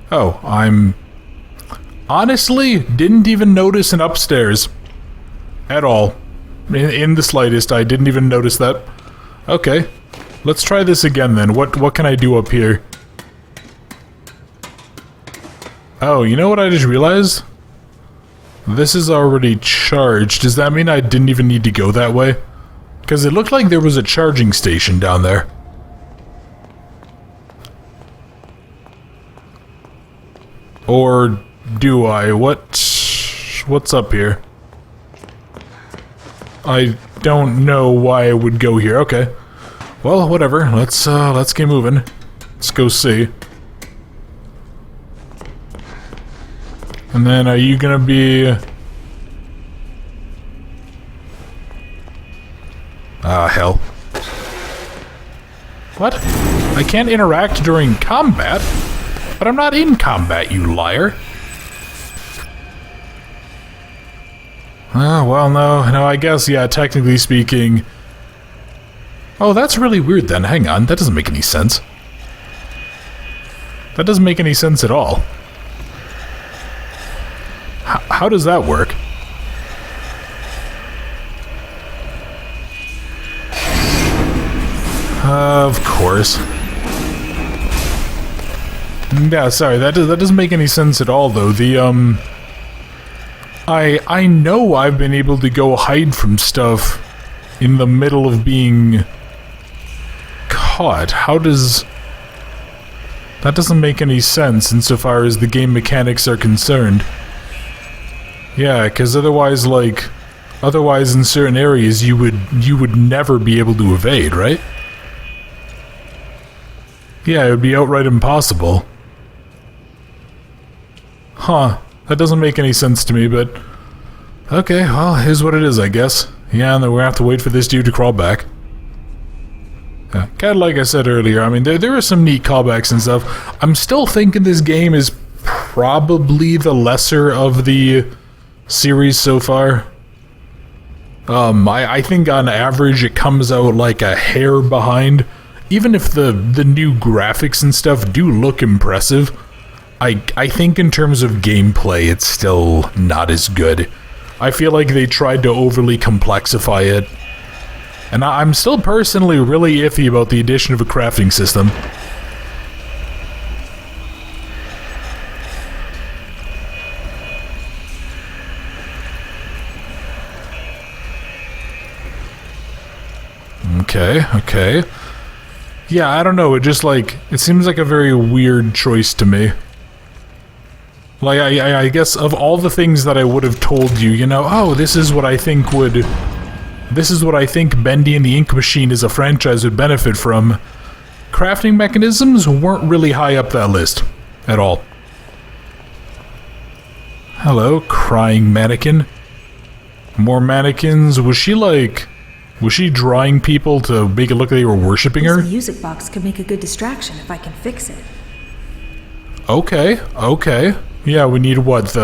Oh, I'm... Honestly, didn't even notice an upstairs. At all. In the slightest, I didn't even notice that. Okay. Let's try this again then. What can I do up here? Oh, you know what I just realized? This is already charged. Does that mean I didn't even need to go that way? Because it looked like there was a charging station down there. Or do I? What's up here? I don't know why I would go here. Okay. Well, whatever. Let's get moving. Let's go see. And then are you gonna be... Ah, hell. What? I can't interact during combat? But I'm not in combat, you liar. Oh, well, no, I guess, yeah, technically speaking... Oh, that's really weird then. Hang on, that doesn't make any sense. That doesn't make any sense at all. How does that work? Of course. Yeah, sorry, that doesn't make any sense at all, though. The, I know I've been able to go hide from stuff in the middle of being caught. How does... That doesn't make any sense insofar as the game mechanics are concerned. Yeah, because otherwise, like... Otherwise, in certain areas, you would never be able to evade, right? Yeah, it would be outright impossible. Huh. That doesn't make any sense to me, but... Okay, well, here's what it is, I guess. Yeah, and then we're gonna have to wait for this dude to crawl back. Yeah, kinda like I said earlier, I mean, there are some neat callbacks and stuff. I'm still thinking this game is probably the lesser of the series so far. I think on average it comes out like a hair behind. Even if the new graphics and stuff do look impressive, I think in terms of gameplay it's still not as good. I feel like they tried to overly complexify it. And I'm still personally really iffy about the addition of a crafting system. Okay. Yeah, I don't know, it just like, it seems like a very weird choice to me. Like, I guess of all the things that I would have told you, you know, oh, this is what I think Bendy and the Ink Machine as a franchise would benefit from. Crafting mechanisms weren't really high up that list. At all. Hello, crying mannequin. More mannequins. Was she drawing people to make it look like they were worshipping her? This music box could make a good distraction if I can fix it. Okay. Yeah, we need what,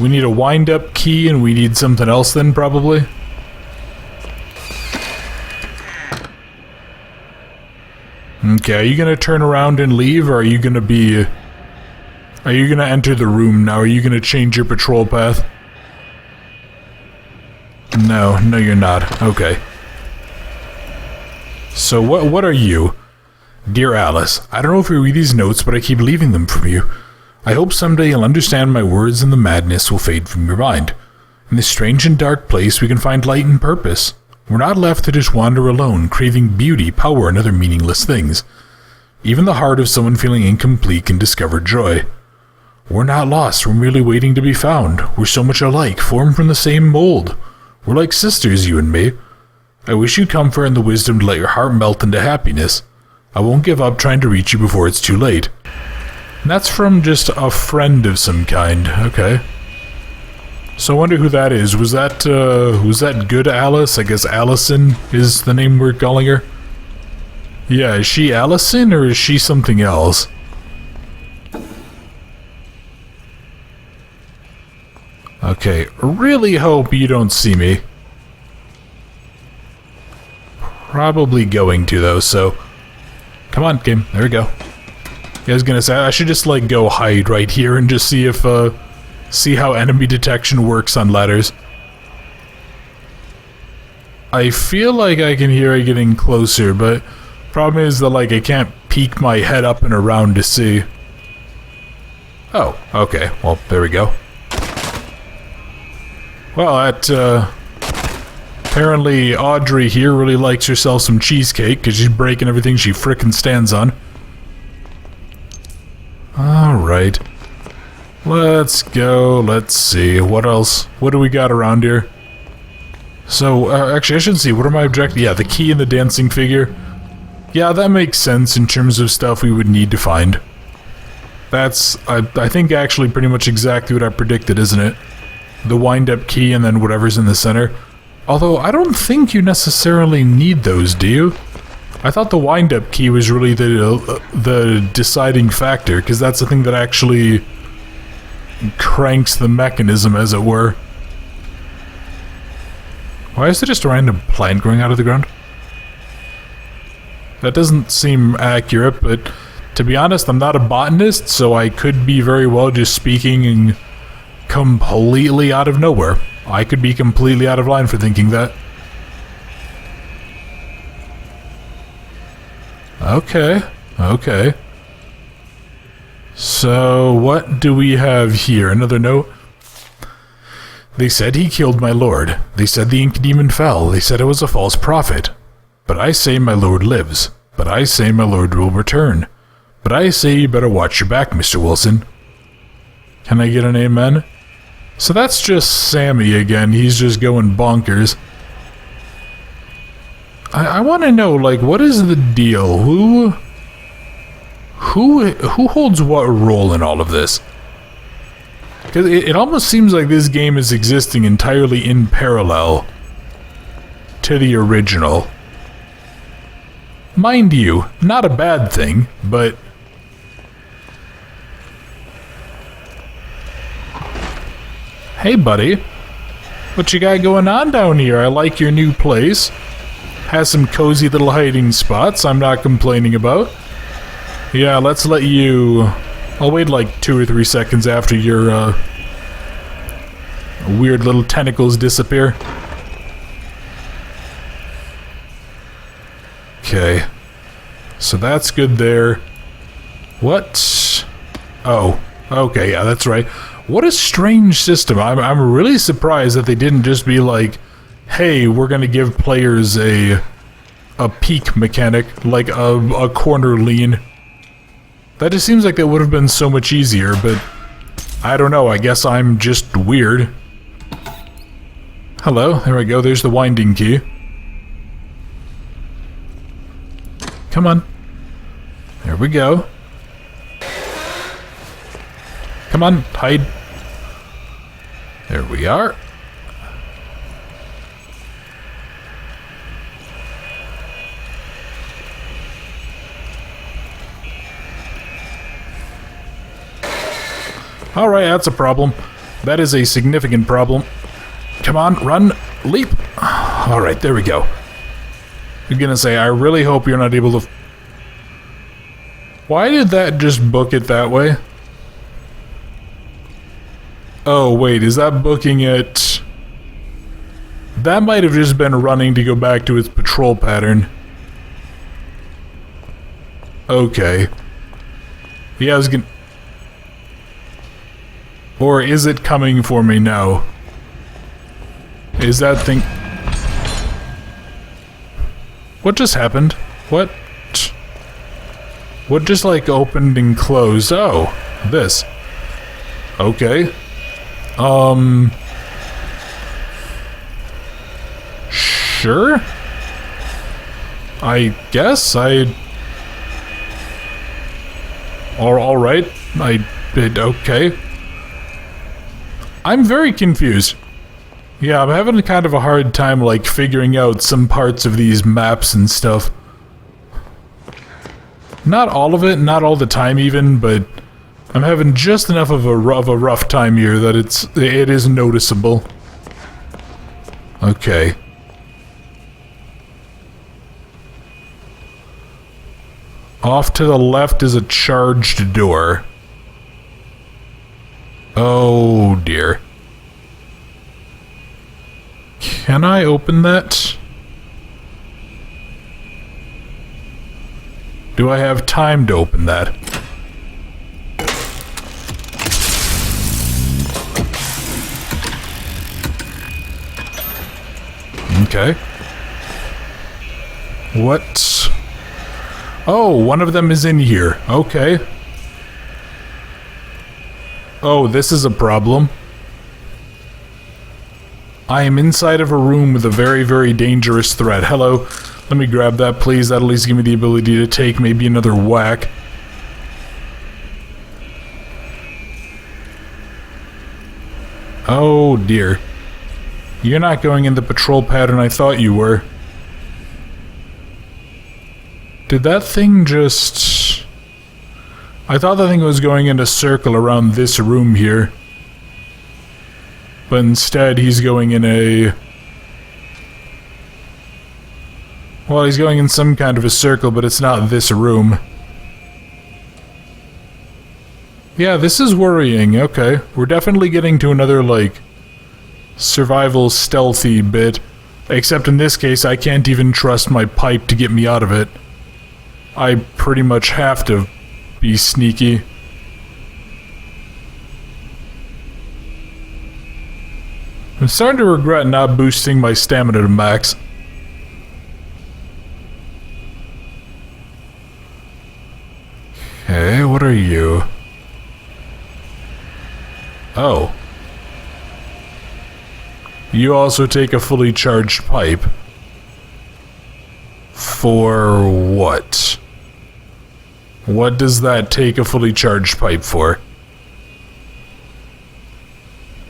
we need a wind-up key and we need something else then, probably? Okay, are you gonna turn around and leave, or are you gonna enter the room now? Are you gonna change your patrol path? No, you're not. Okay. So what are you? Dear Alice, I don't know if you read these notes, but I keep leaving them from you. I hope someday you'll understand my words and the madness will fade from your mind. In this strange and dark place, we can find light and purpose. We're not left to just wander alone, craving beauty, power, and other meaningless things. Even the heart of someone feeling incomplete can discover joy. We're not lost, we're merely waiting to be found. We're so much alike, formed from the same mold. We're like sisters, you and me. I wish you comfort and the wisdom to let your heart melt into happiness. I won't give up trying to reach you before it's too late. And that's from just a friend of some kind. Okay. So I wonder who that is. Was that good Alice? I guess Allison is the name we're calling her. Yeah, is she Allison or is she something else? Okay, really hope you don't see me. Probably going to though, so... Come on, game. There we go. Yeah, I was gonna say, I should just like go hide right here and just see if, see how enemy detection works on ladders. I feel like I can hear it getting closer, but problem is that like I can't peek my head up and around to see. Oh, okay. Well, there we go. Well, that, apparently Audrey here really likes herself some cheesecake because she's breaking everything she frickin' stands on. Alright. Let's go. Let's see. What else? What do we got around here? So, actually, I should see. What are my objectives? Yeah, the key and the dancing figure. Yeah, that makes sense in terms of stuff we would need to find. That's, I think, actually pretty much exactly what I predicted, isn't it? The wind-up key and then whatever's in the center. Although, I don't think you necessarily need those, do you? I thought the wind-up key was really the deciding factor, because that's the thing that actually cranks the mechanism, as it were. Why is there just a random plant growing out of the ground? That doesn't seem accurate, but to be honest, I'm not a botanist, so I could be very well just speaking completely out of nowhere. I could be completely out of line for thinking that. Okay, okay. So, what do we have here? Another note? They said he killed my lord. They said the ink demon fell. They said it was a false prophet. But I say my lord lives. But I say my lord will return. But I say you better watch your back, Mr. Wilson. Can I get an amen? So that's just Sammy again. He's just going bonkers. I want to know, like, what is the deal? Who holds what role in all of this? Because it almost seems like this game is existing entirely in parallel to the original. Mind you, not a bad thing, but... Hey, buddy. What you got going on down here? I like your new place. Has some cozy little hiding spots I'm not complaining about. Yeah, let's let you... I'll wait like 2 or 3 seconds after your, weird little tentacles disappear. Okay. So that's good there. What? Oh. Okay, yeah, that's right. What a strange system. I'm really surprised that they didn't just be like, hey, we're gonna give players a peek mechanic, like a corner lean. That just seems like that would have been so much easier, but I don't know, I guess I'm just weird. Hello, there we go, there's the winding key. Come on. There we go. Come on, hide. There we are. Alright, that's a problem. That is a significant problem. Come on, run, leap. Alright, there we go. I'm gonna say, I really hope you're not able to... Why did that just book it that way? Oh, wait, is that booking it... That might have just been running to go back to its patrol pattern. Okay. Yeah, I was gonna... Or is it coming for me now? Is that thing... What just happened? What? What just, like, opened and closed? Oh, this. Okay. Sure? I guess alright. Okay. I'm very confused. Yeah, I'm having kind of a hard time, like, figuring out some parts of these maps and stuff. Not all of it, not all the time even, but I'm having just enough of a rough time here that it is noticeable. Okay. Off to the left is a charged door. Oh dear. Can I open that? Do I have time to open that? Okay. What? Oh, one of them is in here. Okay. Oh, this is a problem. I am inside of a room with a very, very dangerous threat. Hello. Let me grab that, please. That'll at least give me the ability to take maybe another whack. Oh, dear. You're not going in the patrol pattern I thought you were. Did that thing just... I thought that thing was going in a circle around this room here. But instead, he's going in a... Well, he's going in some kind of a circle, but it's not this room. Yeah, this is worrying. Okay. We're definitely getting to another, like, survival stealthy bit. Except in this case, I can't even trust my pipe to get me out of it. I pretty much have to be sneaky. I'm starting to regret not boosting my stamina to max. Okay, what are you? Oh. You also take a fully charged pipe. For what? What does that take a fully charged pipe for?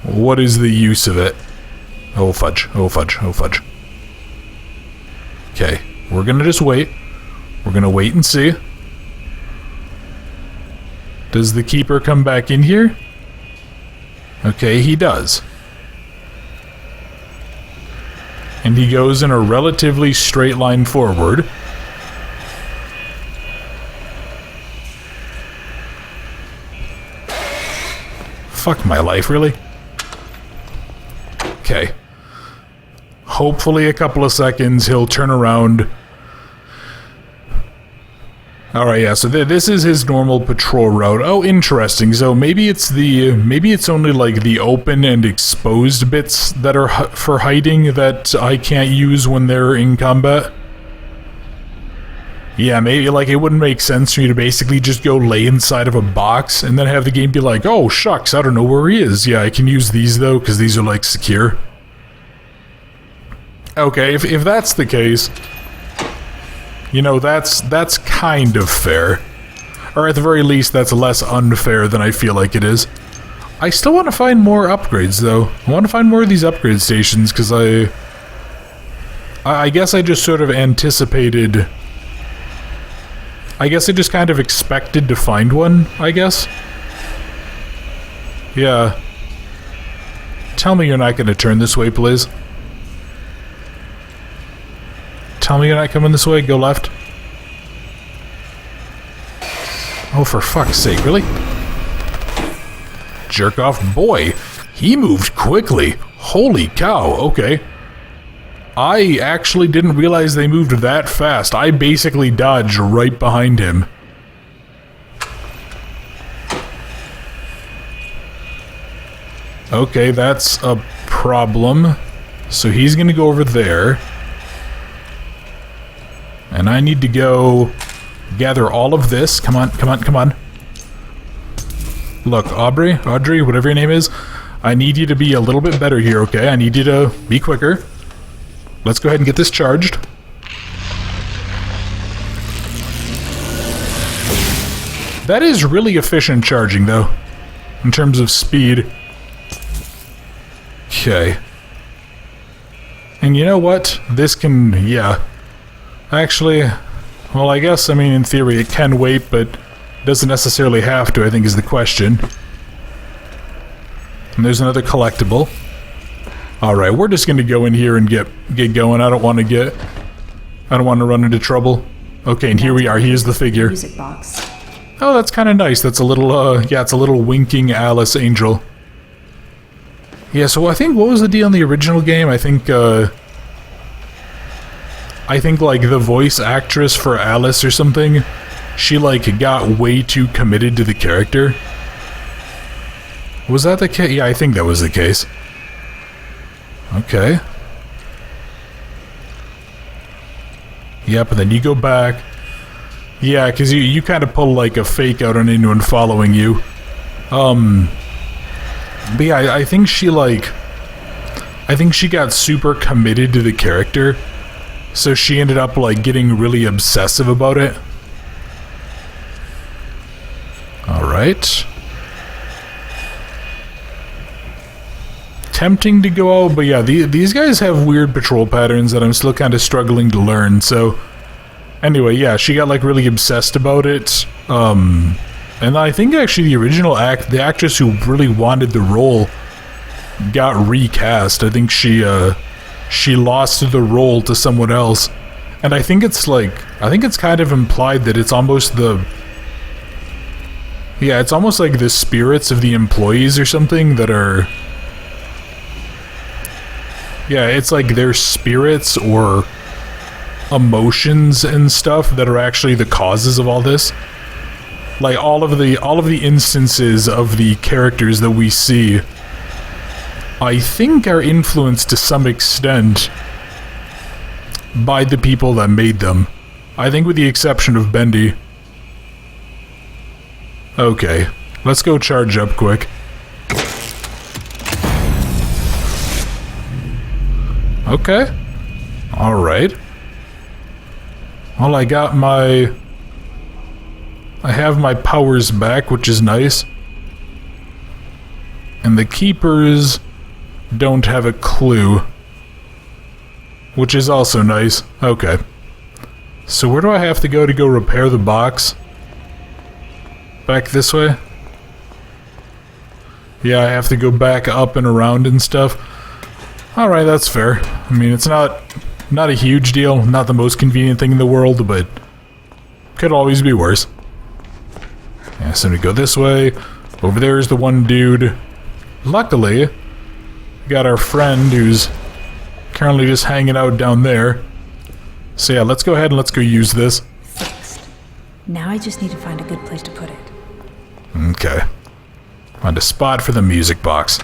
What is the use of it? Oh fudge, oh fudge, oh fudge. Okay, we're gonna just wait. We're gonna wait and see. Does the keeper come back in here? Okay, he does. And he goes in a relatively straight line forward. Fuck my life, really? Okay. Hopefully a couple of seconds, he'll turn around. Alright, yeah, so this is his normal patrol route. Oh, interesting. So maybe it's only like the open and exposed bits that are for hiding that I can't use when they're in combat. Yeah, maybe, like, it wouldn't make sense for you to basically just go lay inside of a box and then have the game be like, oh, shucks, I don't know where he is. Yeah, I can use these, though, because these are, like, secure. Okay, if that's the case... You know, that's kind of fair. Or at the very least, that's less unfair than I feel like it is. I still want to find more upgrades, though. I want to find more of these upgrade stations, because I guess I just sort of anticipated... I guess I just kind of expected to find one, I guess. Yeah. Tell me you're not going to turn this way, please. Tell me you're not coming this way, go left. Oh, for fuck's sake, really? Jerk off boy. He moved quickly. Holy cow, okay. I actually didn't realize they moved that fast. I basically dodged right behind him. Okay, that's a problem. So he's gonna go over there. And I need to go gather all of this. Come on, come on, come on. Look, Audrey, whatever your name is, I need you to be a little bit better here, okay? I need you to be quicker. Let's go ahead and get this charged. That is really efficient charging, though, in terms of speed. Okay. And you know what? This can, yeah. Actually, well, I guess, I mean, in theory, it can wait, but doesn't necessarily have to, I think, is the question. And there's another collectible. Alright, we're just gonna go in here and get going. I don't want to run into trouble. Okay, and here we are. Here's the figure. Music box. Oh, that's kind of nice. That's a little, yeah, it's a little winking Alice angel. Yeah, so I think, what was the deal in the original game? I think, like, the voice actress for Alice or something, she, like, got way too committed to the character. Was that the case? Yeah, I think that was the case. Okay. Yep, and then you go back. Yeah, because you kind of pull, like, a fake out on anyone following you. But yeah, I think she, like... I think she got super committed to the character. So she ended up, like, getting really obsessive about it. Alright. Tempting to go out, but yeah, these guys have weird patrol patterns that I'm still kind of struggling to learn, so... Anyway, yeah, she got, like, really obsessed about it. And I think actually the original the actress who really wanted the role got recast. I think she lost the role to someone else. And I think it's kind of implied that it's almost it's almost like the spirits of the employees or something that are... Yeah, it's like their spirits or emotions and stuff that are actually the causes of all this. Like all of the instances of the characters that we see, I think are influenced to some extent by the people that made them. I think with the exception of Bendy. Okay, let's go charge up quick. Okay. Alright. Well, I have my powers back, which is nice. And the keepers don't have a clue. Which is also nice. Okay. So where do I have to go repair the box? Back this way? Yeah, I have to go back up and around and stuff. Alright, that's fair. I mean, it's not a huge deal, not the most convenient thing in the world, but could always be worse. Yeah, so we go this way. Over there is the one dude. Luckily, we got our friend who's currently just hanging out down there. So yeah, let's go ahead and let's go use this. Fixed. Now I just need to find a good place to put it. Okay. Find a spot for the music box.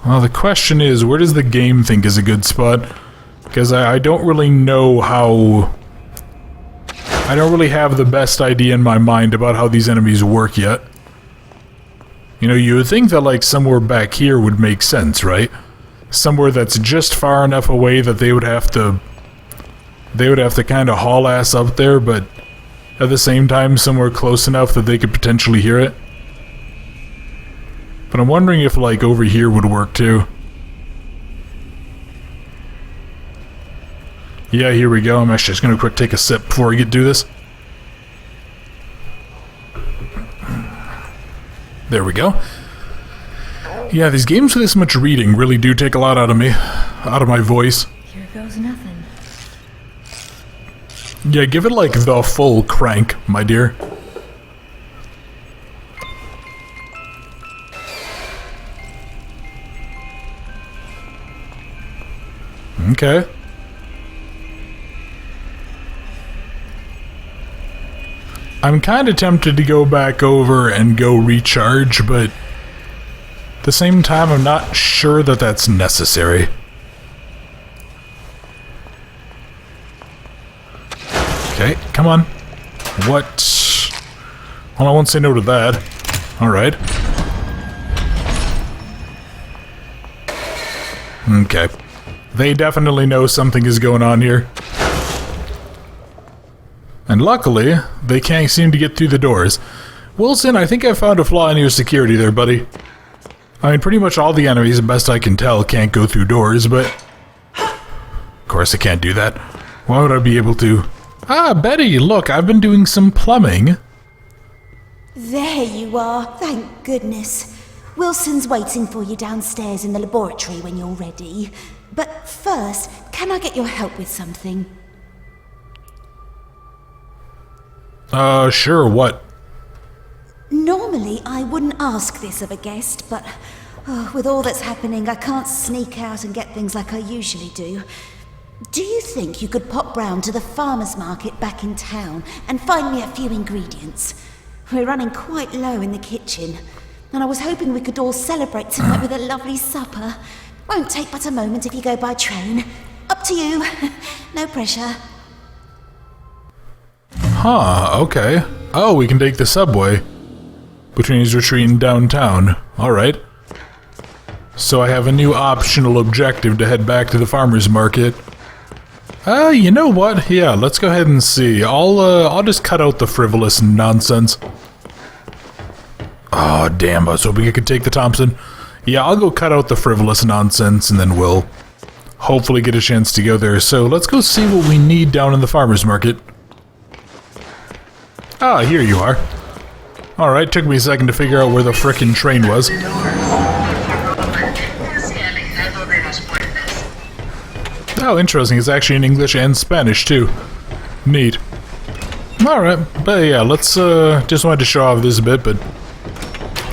Well, the question is, where does the game think is a good spot? Because I don't really know how... I don't really have the best idea in my mind about how these enemies work yet. You know, you would think that, like, somewhere back here would make sense, right? Somewhere that's just far enough away that they would have to kind of haul ass up there, but at the same time somewhere close enough that they could potentially hear it. But I'm wondering if, like, over here would work too. Yeah, here we go. I'm actually just gonna quick take a sip before I do this. There we go. Yeah, these games with this much reading really do take a lot out of me. Out of my voice. Here goes nothing. Yeah, give it, like, the full crank, my dear. Okay. I'm kind of tempted to go back over and go recharge, but At the same time, I'm not sure that that's necessary. Okay, come on. What? Well, I won't say no to that. Alright. Okay. They definitely know something is going on here. And luckily, they can't seem to get through the doors. Wilson, I think I found a flaw in your security there, buddy. I mean, pretty much all the enemies, the best I can tell, can't go through doors, but... Of course I can't do that. Why would I be able to? Ah, Betty, look, I've been doing some plumbing. There you are, thank goodness. Wilson's waiting for you downstairs in the laboratory when you're ready. But first, can I get your help with something? Sure, what? Normally, I wouldn't ask this of a guest, but with all that's happening, I can't sneak out and get things like I usually do. Do you think you could pop round to the farmer's market back in town and find me a few ingredients? We're running quite low in the kitchen, and I was hoping we could all celebrate tonight with a lovely supper. Won't take but a moment if you go by train. Up to you. No pressure. Huh, okay. Oh, we can take the subway. Between his retreat and downtown. Alright. So I have a new optional objective to head back to the farmer's market. You know what? Yeah, let's go ahead and see. I'll just cut out the frivolous nonsense. Oh, damn, I was hoping I could take the Thompson. Yeah, I'll go cut out the frivolous nonsense, and then we'll hopefully get a chance to go there. So let's go see what we need down in the farmer's market. Ah, here you are. Alright, took me a second to figure out where the frickin' train was. Oh, interesting. It's actually in English and Spanish, too. Neat. Alright, but yeah, let's, just wanted to show off this a bit, but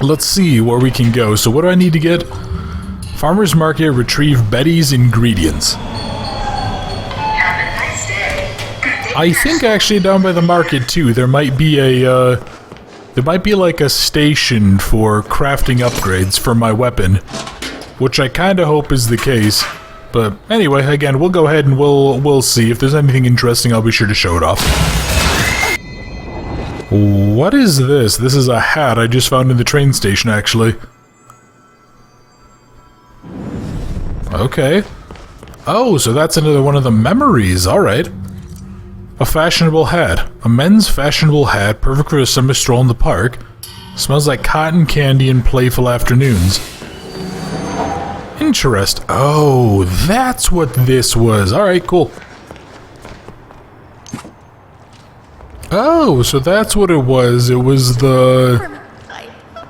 let's see where we can go. So what do I need to get? Farmer's Market, retrieve Betty's ingredients. I think actually down by the market, too, there might be a, there might be like a station for crafting upgrades for my weapon, which I kinda hope is the case. But anyway, again, we'll go ahead and we'll see. If there's anything interesting, I'll be sure to show it off. What is this? This is a hat I just found in the train station, actually. Okay. Oh, so that's another one of the memories, alright. A fashionable hat. A men's fashionable hat, perfect for a summer stroll in the park. Smells like cotton candy and playful afternoons. Interest. Oh, that's what this was. Alright, cool. Oh, so that's what it was. It was the...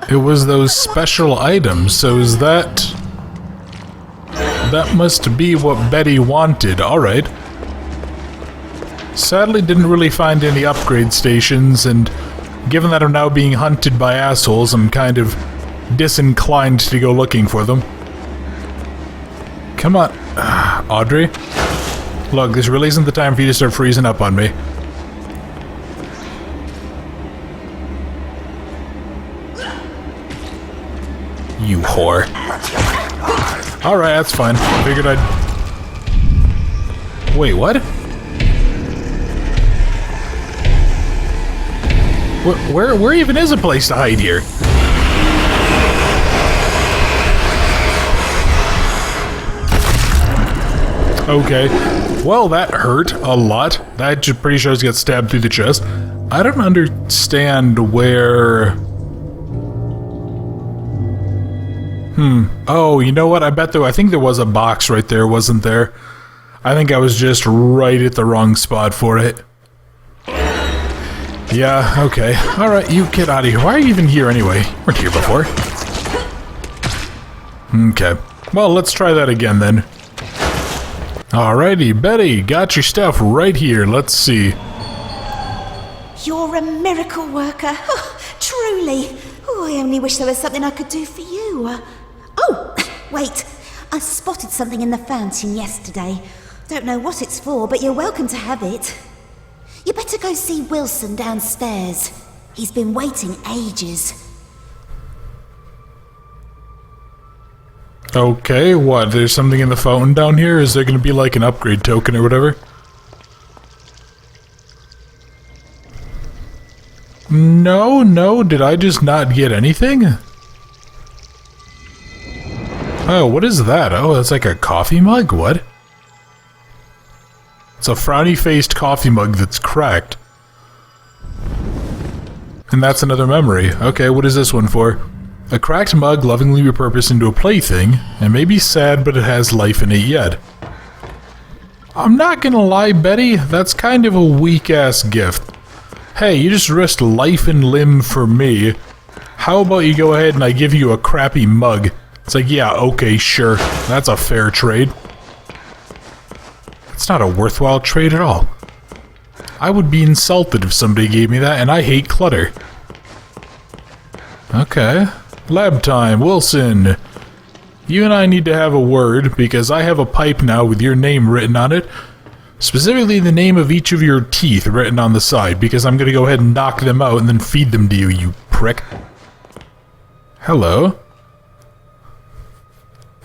It was those special items. So is that... That must be what Betty wanted. Alright. Sadly, didn't really find any upgrade stations, and given that I'm now being hunted by assholes, I'm kind of disinclined to go looking for them. Come on, Audrey. Look, this really isn't the time for you to start freezing up on me. You whore. Alright, that's fine. I figured I'd... Wait, what? Where even is a place to hide here? Okay. Well, that hurt a lot. That just pretty sure got stabbed through the chest. I don't understand where... Oh, you know what? I think there was a box right there, wasn't there? I think I was just right at the wrong spot for it. Yeah, okay. Alright, you get out of here. Why are you even here anyway? You weren't here before. Okay. Well, let's try that again then. Alrighty, Betty, got your stuff right here. Let's see. You're a miracle worker. Oh, truly. Oh, I only wish there was something I could do for you. Oh, wait. I spotted something in the fountain yesterday. Don't know what it's for, but you're welcome to have it. You better go see Wilson downstairs. He's been waiting ages. Okay, what? There's something in the fountain down here? Is there going to be like an upgrade token or whatever? No, did I just not get anything? Oh, what is that? Oh, that's like a coffee mug? What? It's a frowny-faced coffee mug that's cracked. And that's another memory. Okay, what is this one for? A cracked mug lovingly repurposed into a plaything. It may be sad, but it has life in it yet. I'm not gonna lie, Betty, that's kind of a weak-ass gift. Hey, you just risked life and limb for me. How about you go ahead and I give you a crappy mug? It's like, yeah, okay, sure. That's a fair trade. It's not a worthwhile trade at all. I would be insulted if somebody gave me that, and I hate clutter. Okay. Lab time, Wilson. You and I need to have a word, because I have a pipe now with your name written on it. Specifically the name of each of your teeth written on the side, because I'm gonna go ahead and knock them out and then feed them to you, you prick. Hello.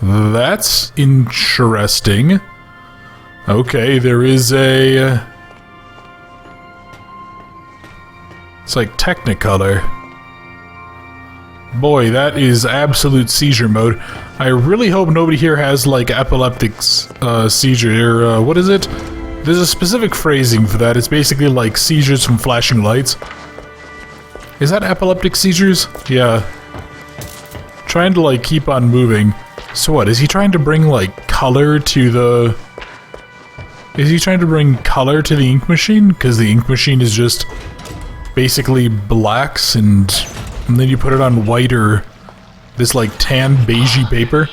That's interesting. Okay, there is a... It's like Technicolor. Boy, that is absolute seizure mode. I really hope nobody here has, like, epileptic seizure, or, what is it? There's a specific phrasing for that. It's basically like seizures from flashing lights. Is that epileptic seizures? Yeah. Trying to, like, keep on moving. So what, is he trying to bring, like, color to the... Is he trying to bring color to the ink machine? Because the ink machine is just basically blacks and then you put it on white or this like tan beigey paper.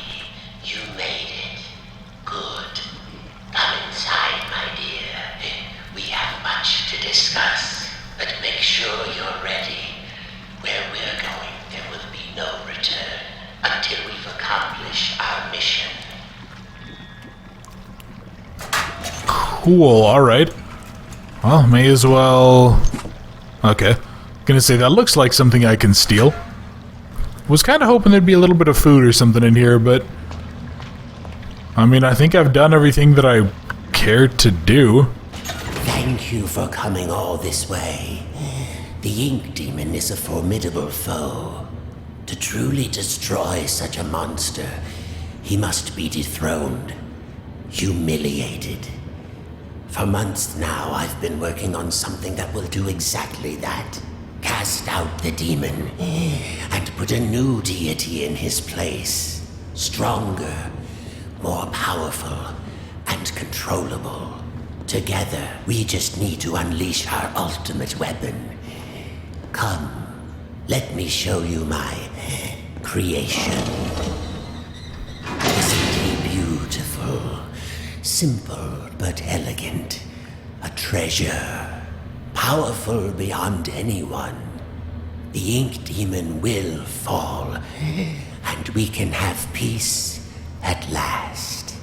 You made it. Good. Come inside, my dear. We have much to discuss, but make sure you're ready. Where we're going, there will be no return until we've accomplished our mission. Cool, alright. Well, may as well... Okay. Gonna say, that looks like something I can steal. Was kinda hoping there'd be a little bit of food or something in here, but... I mean, I think I've done everything that I cared to do. Thank you for coming all this way. The Ink Demon is a formidable foe. To truly destroy such a monster, he must be dethroned, humiliated. For months now, I've been working on something that will do exactly that. Cast out the demon, and put a new deity in his place. Stronger, more powerful, and controllable. Together, we just need to unleash our ultimate weapon. Come, let me show you my creation. Isn't he beautiful? Simple but elegant. A treasure. Powerful beyond anyone. The Ink Demon will fall, and we can have peace at last.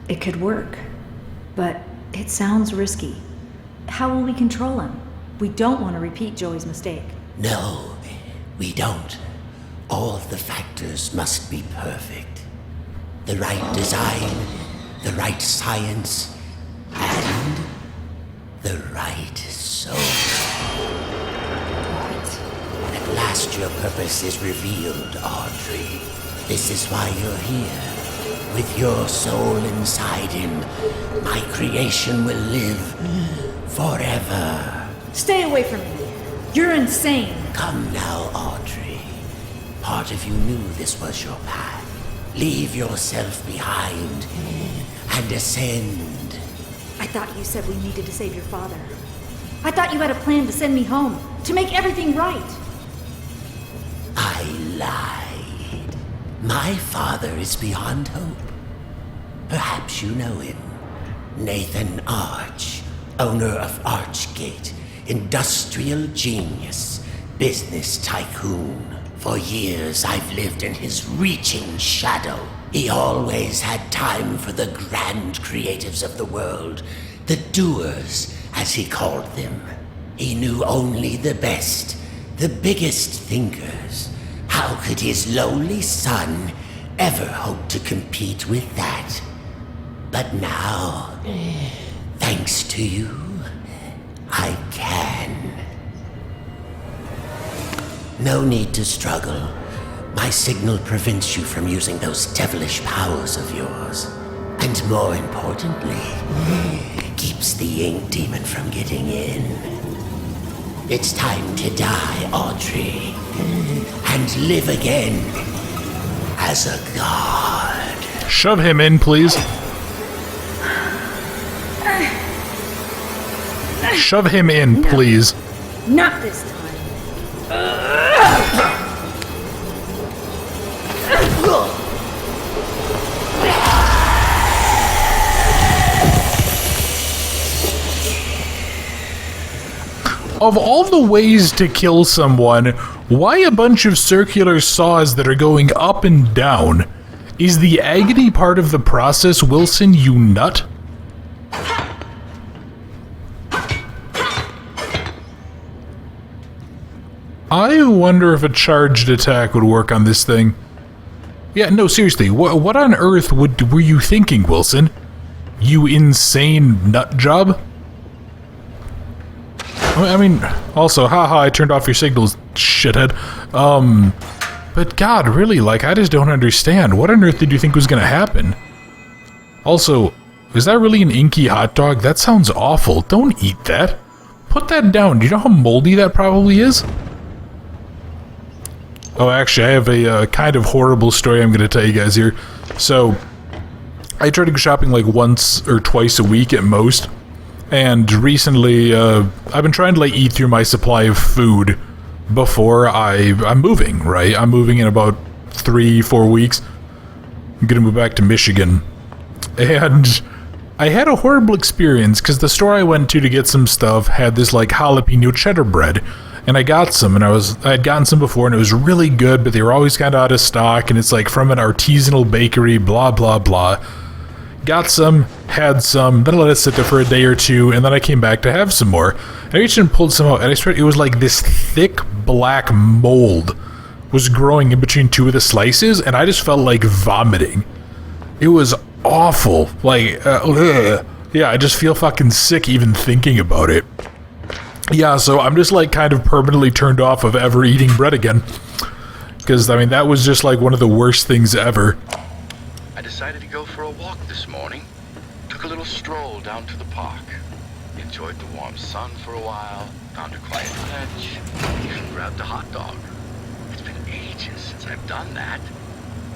It could work, but it sounds risky. How will we control him? We don't want to repeat Joey's mistake. No, we don't. All of the factors must be perfect. The right design, the right science, and the right soul. At last your purpose is revealed, Audrey. This is why you're here. With your soul inside him, my creation will live forever. Stay away from me. You're insane. Come now, Audrey. Part of you knew this was your path. Leave yourself behind and ascend. I thought you said we needed to save your father. I thought you had a plan to send me home, to make everything right. I lied. My father is beyond hope. Perhaps you know him. Nathan Arch, owner of Archgate, industrial genius, business tycoon. For years I've lived in his reaching shadow. He always had time for the grand creatives of the world, the doers, as he called them. He knew only the best, the biggest thinkers. How could his lowly son ever hoped to compete with that. But now, thanks to you, I can. No need to struggle. My signal prevents you from using those devilish powers of yours. And more importantly, keeps the ink demon from getting in. It's time to die, Audrey, and live again as a god. Shove him in, please. Shove him in, please. Not this time. Of all the ways to kill someone, why a bunch of circular saws that are going up and down? Is the agony part of the process, Wilson, you nut? I wonder if a charged attack would work on this thing. Yeah, no, seriously, what on earth were you thinking, Wilson? You insane nut job? I mean, also, haha, I turned off your signals, shithead. But God, really, like, I just don't understand. What on earth did you think was gonna happen? Also, is that really an inky hot dog? That sounds awful. Don't eat that. Put that down. Do you know how moldy that probably is? Oh, actually, I have a kind of horrible story I'm gonna tell you guys here. So, I try to go shopping like once or twice a week at most. And recently, I've been trying to like eat through my supply of food before I'm moving, right? I'm moving in about 3-4 weeks. I'm gonna move back to Michigan. And I had a horrible experience because the store I went to get some stuff had this like jalapeno cheddar bread. And I got some, and I had gotten some before, and it was really good, but they were always kind of out of stock, and it's like from an artisanal bakery, blah, blah, blah. Got some, had some, then I let it sit there for a day or two, and then I came back to have some more. I reached and pulled some out, and I swear it was like this thick black mold was growing in between two of the slices, and I just felt like vomiting. It was awful. Like, yeah, I just feel fucking sick even thinking about it. Yeah, so I'm just like kind of permanently turned off of ever eating bread again. Because, I mean, that was just like one of the worst things ever. I decided to go for a walk this morning. Took a little stroll down to the park. Enjoyed the warm sun for a while. Found a quiet bench. Even grabbed a hot dog. It's been ages since I've done that.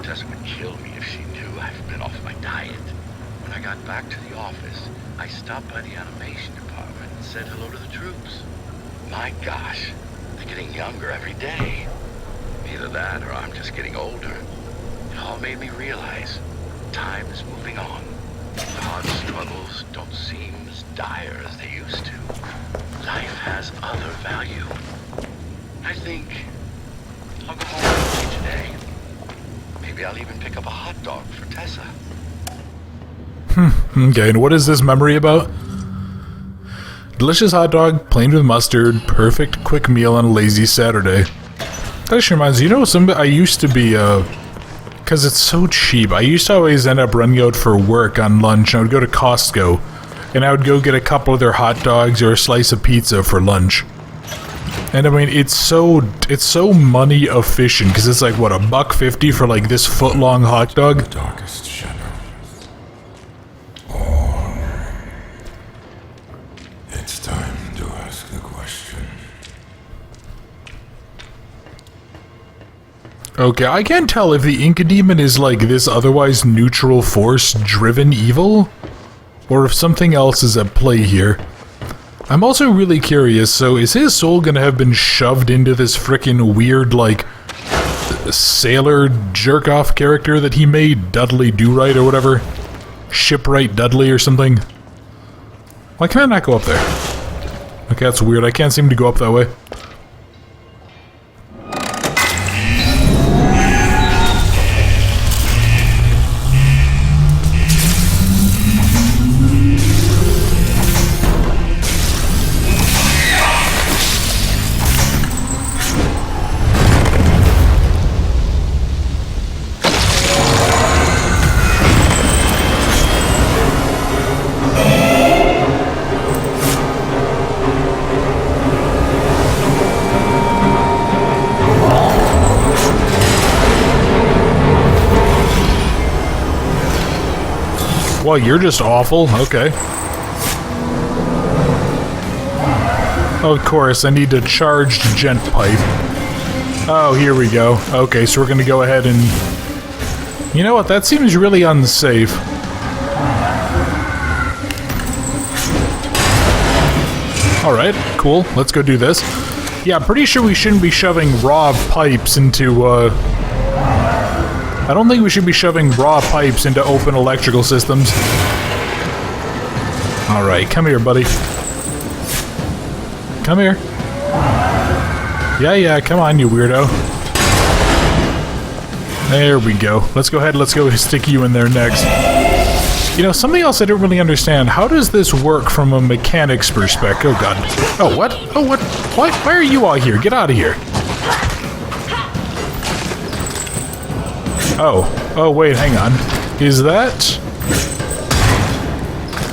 Tessa would kill me if she knew I've been off my diet. When I got back to the office, I stopped by the animation department and said hello to the troops. My gosh, they're getting younger every day. Either that or I'm just getting older. It all made me realize time is moving on. The hard struggles don't seem as dire as they used to. Life has other value. I think I'll go home early today. Maybe I'll even pick up a hot dog for Tessa. Okay, and what is this memory about? Delicious hot dog, plain with mustard, perfect quick meal on a lazy Saturday. That just reminds me, you know, I used to be, because it's so cheap, I used to always end up running out for work on lunch. I would go to Costco, and I would go get a couple of their hot dogs or a slice of pizza for lunch. And I mean, it's so money efficient, because it's like, what, $1.50 for like this foot-long hot dog? Darkest shadow. It's time to ask the question. Okay, I can't tell if the Inca Demon is like this otherwise neutral force-driven evil, or if something else is at play here. I'm also really curious, so is his soul gonna have been shoved into this frickin' weird, like, sailor jerk-off character that he made, Dudley Do-Right or whatever? Shipwright Dudley or something? Why can I not go up there? Okay, that's weird. I can't seem to go up that way. Well, you're just awful. Okay. Of course, I need to charge the gent pipe. Oh, here we go. Okay, so we're gonna go ahead and... You know what? That seems really unsafe. Alright, cool. Let's go do this. Yeah, I'm pretty sure we shouldn't be shoving raw pipes into, I don't think we should be shoving raw pipes into open electrical systems. Alright, come here, buddy. Come here. Yeah, come on, you weirdo. There we go. Let's go ahead, let's go stick you in there next. You know, something else I don't really understand. How does this work from a mechanic's perspective? Oh, God. Oh, what? Oh, what? Why are you all here? Get out of here. Oh, wait, hang on. Is that...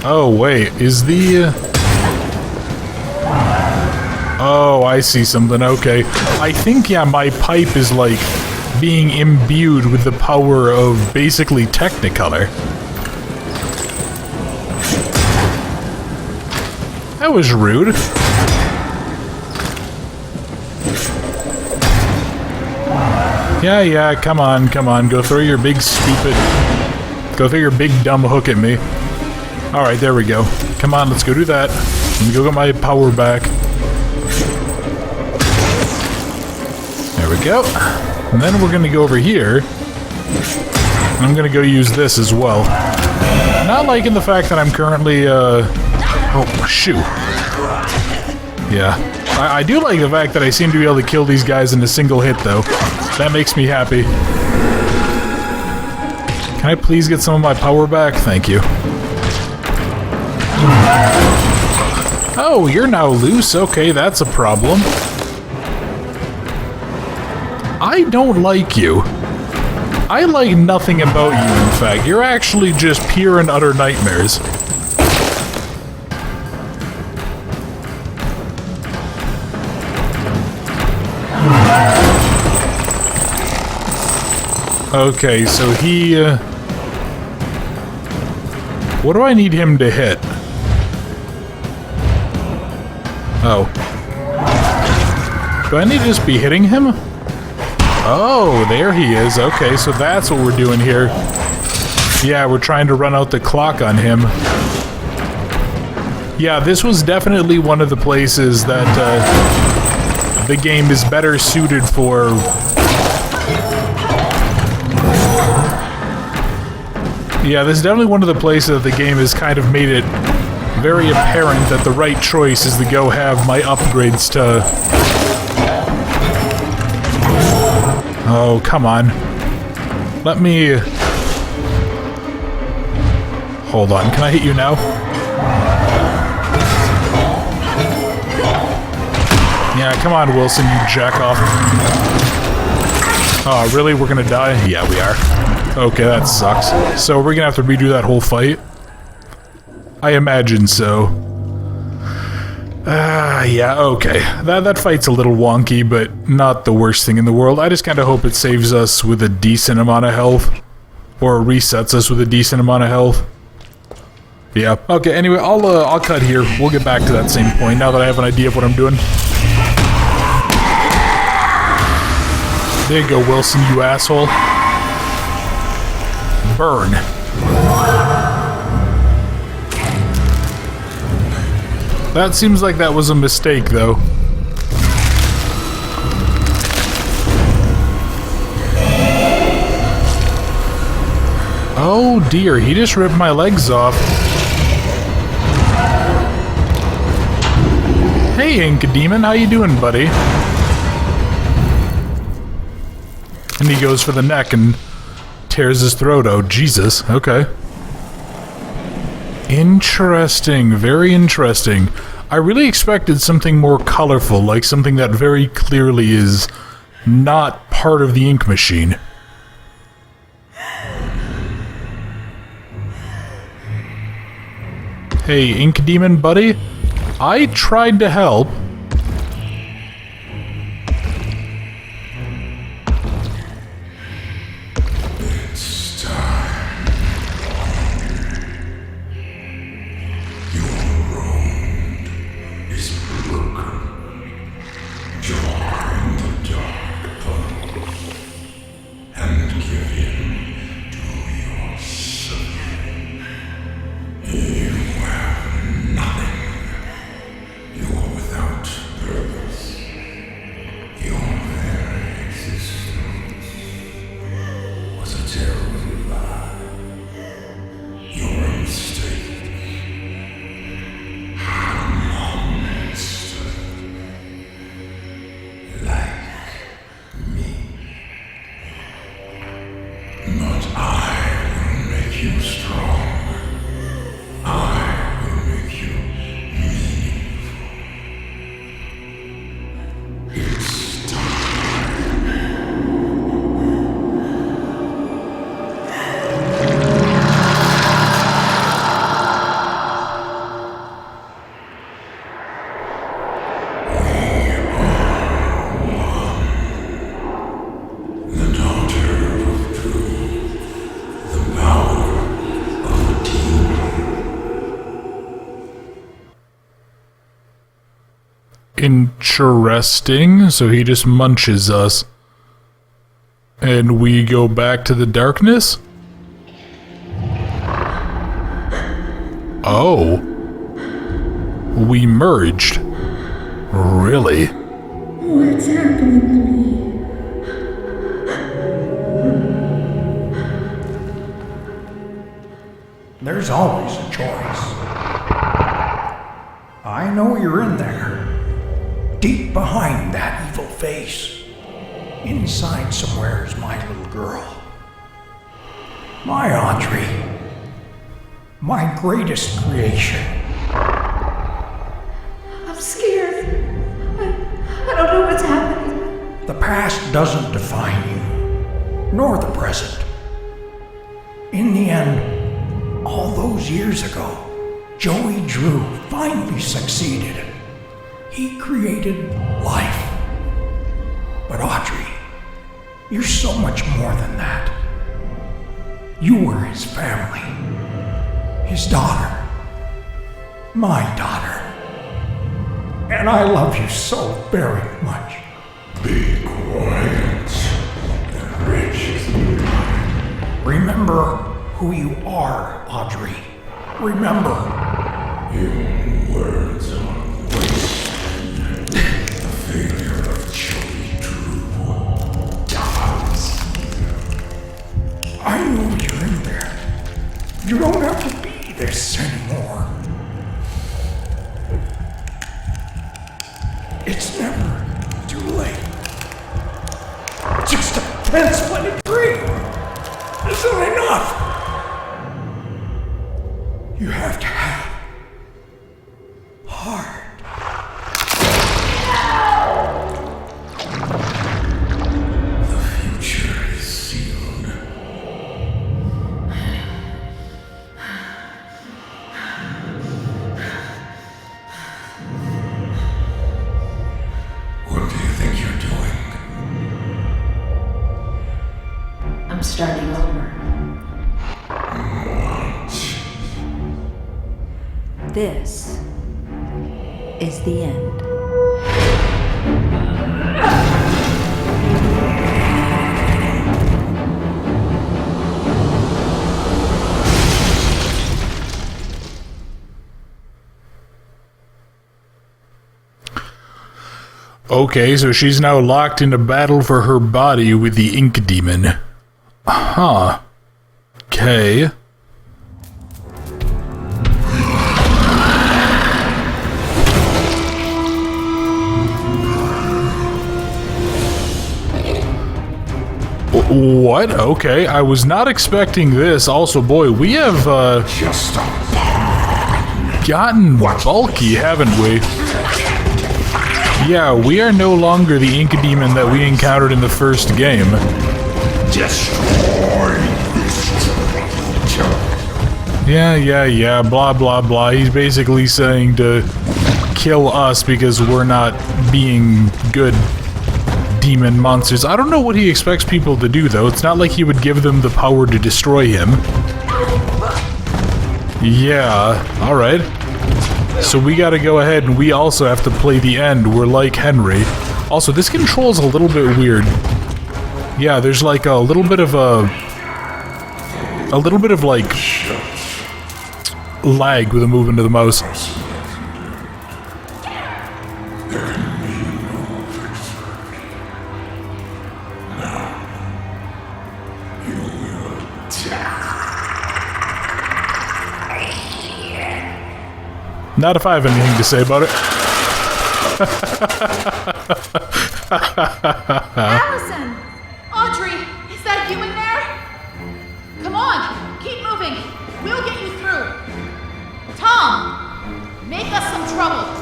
Oh, wait, is the... Oh, I see something, okay. I think, yeah, my pipe is, like, being imbued with the power of basically Technicolor. That was rude. Yeah, come on. Go throw your big stupid... Go throw your big dumb hook at me. Alright, there we go. Come on, let's go do that. Let me go get my power back. There we go. And then we're gonna go over here. And I'm gonna go use this as well. Not liking the fact that I'm currently, Oh, shoot. Yeah. I do like the fact that I seem to be able to kill these guys in a single hit, though. That makes me happy. Can I please get some of my power back? Thank you. Oh, you're now loose. Okay, that's a problem. I don't like you. I like nothing about you, in fact. You're actually just pure and utter nightmares. Okay, so he... What do I need him to hit? Oh. Do I need to just be hitting him? Oh, there he is. Okay, so that's what we're doing here. Yeah, we're trying to run out the clock on him. Yeah, this was definitely one of the places that the game is better suited for... Yeah, this is definitely one of the places that the game has kind of made it very apparent that the right choice is to go have my upgrades to... Oh, come on. Let me... Hold on, can I hit you now? Yeah, come on, Wilson, you jack off. Oh, really? We're gonna die? Yeah, we are. Okay, that sucks. So we're gonna have to redo that whole fight? I imagine so. Yeah, okay. That fight's a little wonky, but not the worst thing in the world. I just kind of hope it saves us with a decent amount of health. Or resets us with a decent amount of health. Yeah, okay, anyway, I'll cut here. We'll get back to that same point now that I have an idea of what I'm doing. There you go, Wilson, you asshole. Burn. That seems like that was a mistake, though. Oh dear, he just ripped my legs off. Hey, Ink Demon, how you doing, buddy? And he goes for the neck and tears his throat out. Jesus, okay. Interesting, very interesting. I really expected something more colorful, like something that very clearly is not part of the ink machine. Hey, Ink Demon buddy, I tried to help. make you strong. I will make you meaningful. It's interesting. So he just munches us. And we go back to the darkness? Oh. We merged. Really? What's happening to me? There's always a choice. I know you're in there. Deep behind that evil face. Inside somewhere is my little girl. My Audrey. My greatest creation. I'm scared. I don't know what's happening. The past doesn't define you, nor the present. In the end, all those years ago, Joey Drew finally succeeded. He created life. But Audrey, you're so much more than that. You were his family. His daughter. My daughter. And I love you so very much. Be quiet and rich. Remember who you are, Audrey. Remember. Your words are wasted. The failure of Joey Drew dies. I know you're in there. You don't have to be this anymore. It's never too late. Just a transplanted dream isn't enough. You have to have heart. The future is sealed. What do you think you're doing? I'm starting over. This is the end. Okay, so she's now locked in a battle for her body with the ink demon. Huh. Okay. What? Okay, I was not expecting this. Also, boy, we have, Just a gotten bulky, haven't we? Yeah, we are no longer the ink demon that we encountered in the first game. destroy this. Yeah, blah, blah, blah. He's basically saying to kill us because we're not being good demon monsters. I don't know what he expects people to do, though. It's not like he would give them the power to destroy him. Yeah, alright. So we gotta go ahead and we also have to play the end. We're like Henry. Also, this control's a little bit weird. Yeah, there's like a little bit of like lag with the movement of the mouse. Not if I have anything to say about it. Allison! Audrey! Is that you in there? Come on! Keep moving! moving. We'll get you through. Tom, make us some trouble.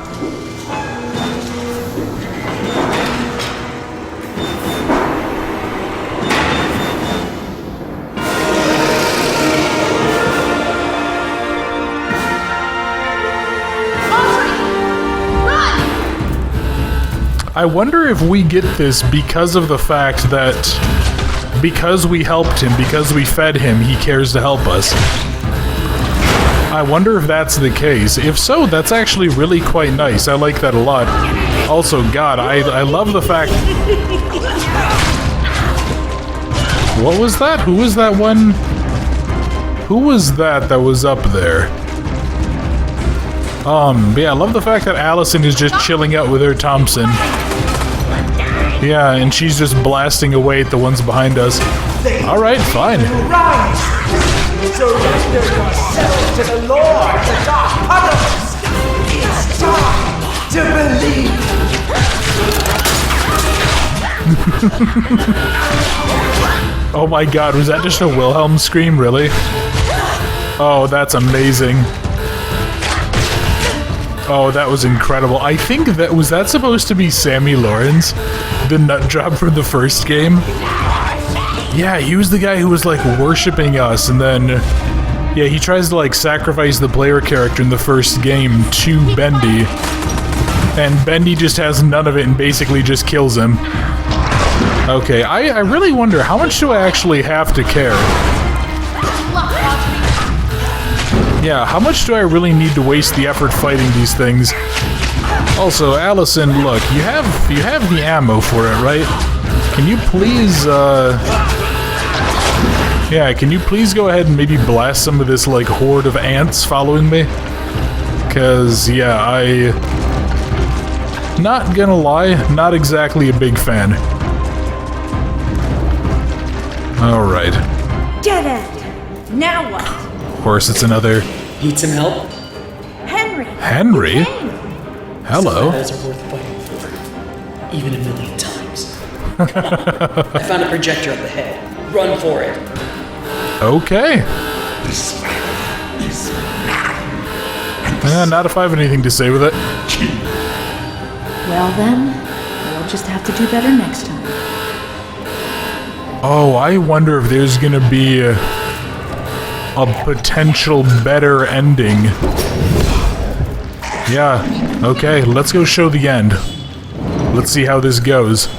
I wonder if we get this because of the fact that because we helped him, because we fed him, he cares to help us. I wonder if that's the case. If so, that's actually really quite nice. I like that a lot. Also, God, I love the fact... What was that? Who was that one? Who was that was up there? But yeah, I love the fact that Allison is just chilling out with her Thompson. Yeah, and she's just blasting away at the ones behind us. Alright, fine. Rise! Surrender yourself to the Lord, the Dark Puddles! It's time to believe! Oh my God, was that just a Wilhelm scream, really? Oh, that's amazing. Oh, that was incredible. I think that was that supposed to be Sammy Lawrence, the nut job from the first game? Yeah, he was the guy who was like worshipping us, and then yeah, he tries to like sacrifice the player character in the first game to Bendy, and Bendy just has none of it and basically just kills him. Okay, I really wonder how much do I actually have to care? Yeah, how much do I really need to waste the effort fighting these things? Also, Allison, look, you have the ammo for it, right? Can you please, yeah, can you please go ahead and maybe blast some of this, like, horde of ants following me? Because, yeah, not gonna lie, not exactly a big fan. Alright. Dead end! Now what? Of course, it's another... Need some help? Henry! Henry? Hello. Some battles are worth fighting for, even a million times. I found a projector up ahead. Run for it. Okay. Not if I have anything to say with it. Well then, we'll just have to do better next time. Oh, I wonder if there's gonna be a potential better ending. Yeah, okay, let's go show the end. Let's see how this goes.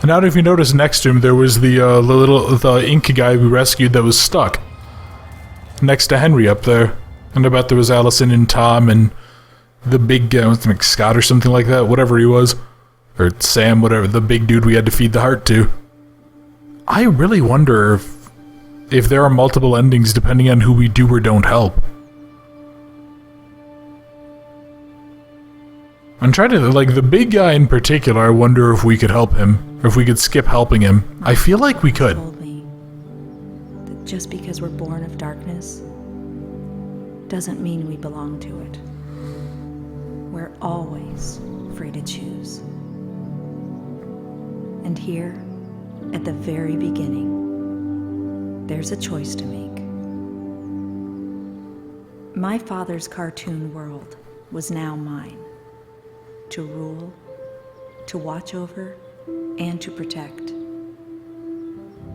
And now if you notice next to him, there was the ink guy we rescued that was stuck. Next to Henry up there. And I bet there was Allison and Tom and the big guy, Scott or something like that, whatever he was. Or Sam, whatever, the big dude we had to feed the heart to. I really wonder if there are multiple endings depending on who we do or don't help. I'm trying to, like, the big guy in particular, I wonder if we could help him, or if we could skip helping him. I feel like we could. Told me that just because we're born of darkness doesn't mean we belong to it. We're always free to choose. And here, at the very beginning, there's a choice to make. My father's cartoon world was now mine. To rule, to watch over, and to protect.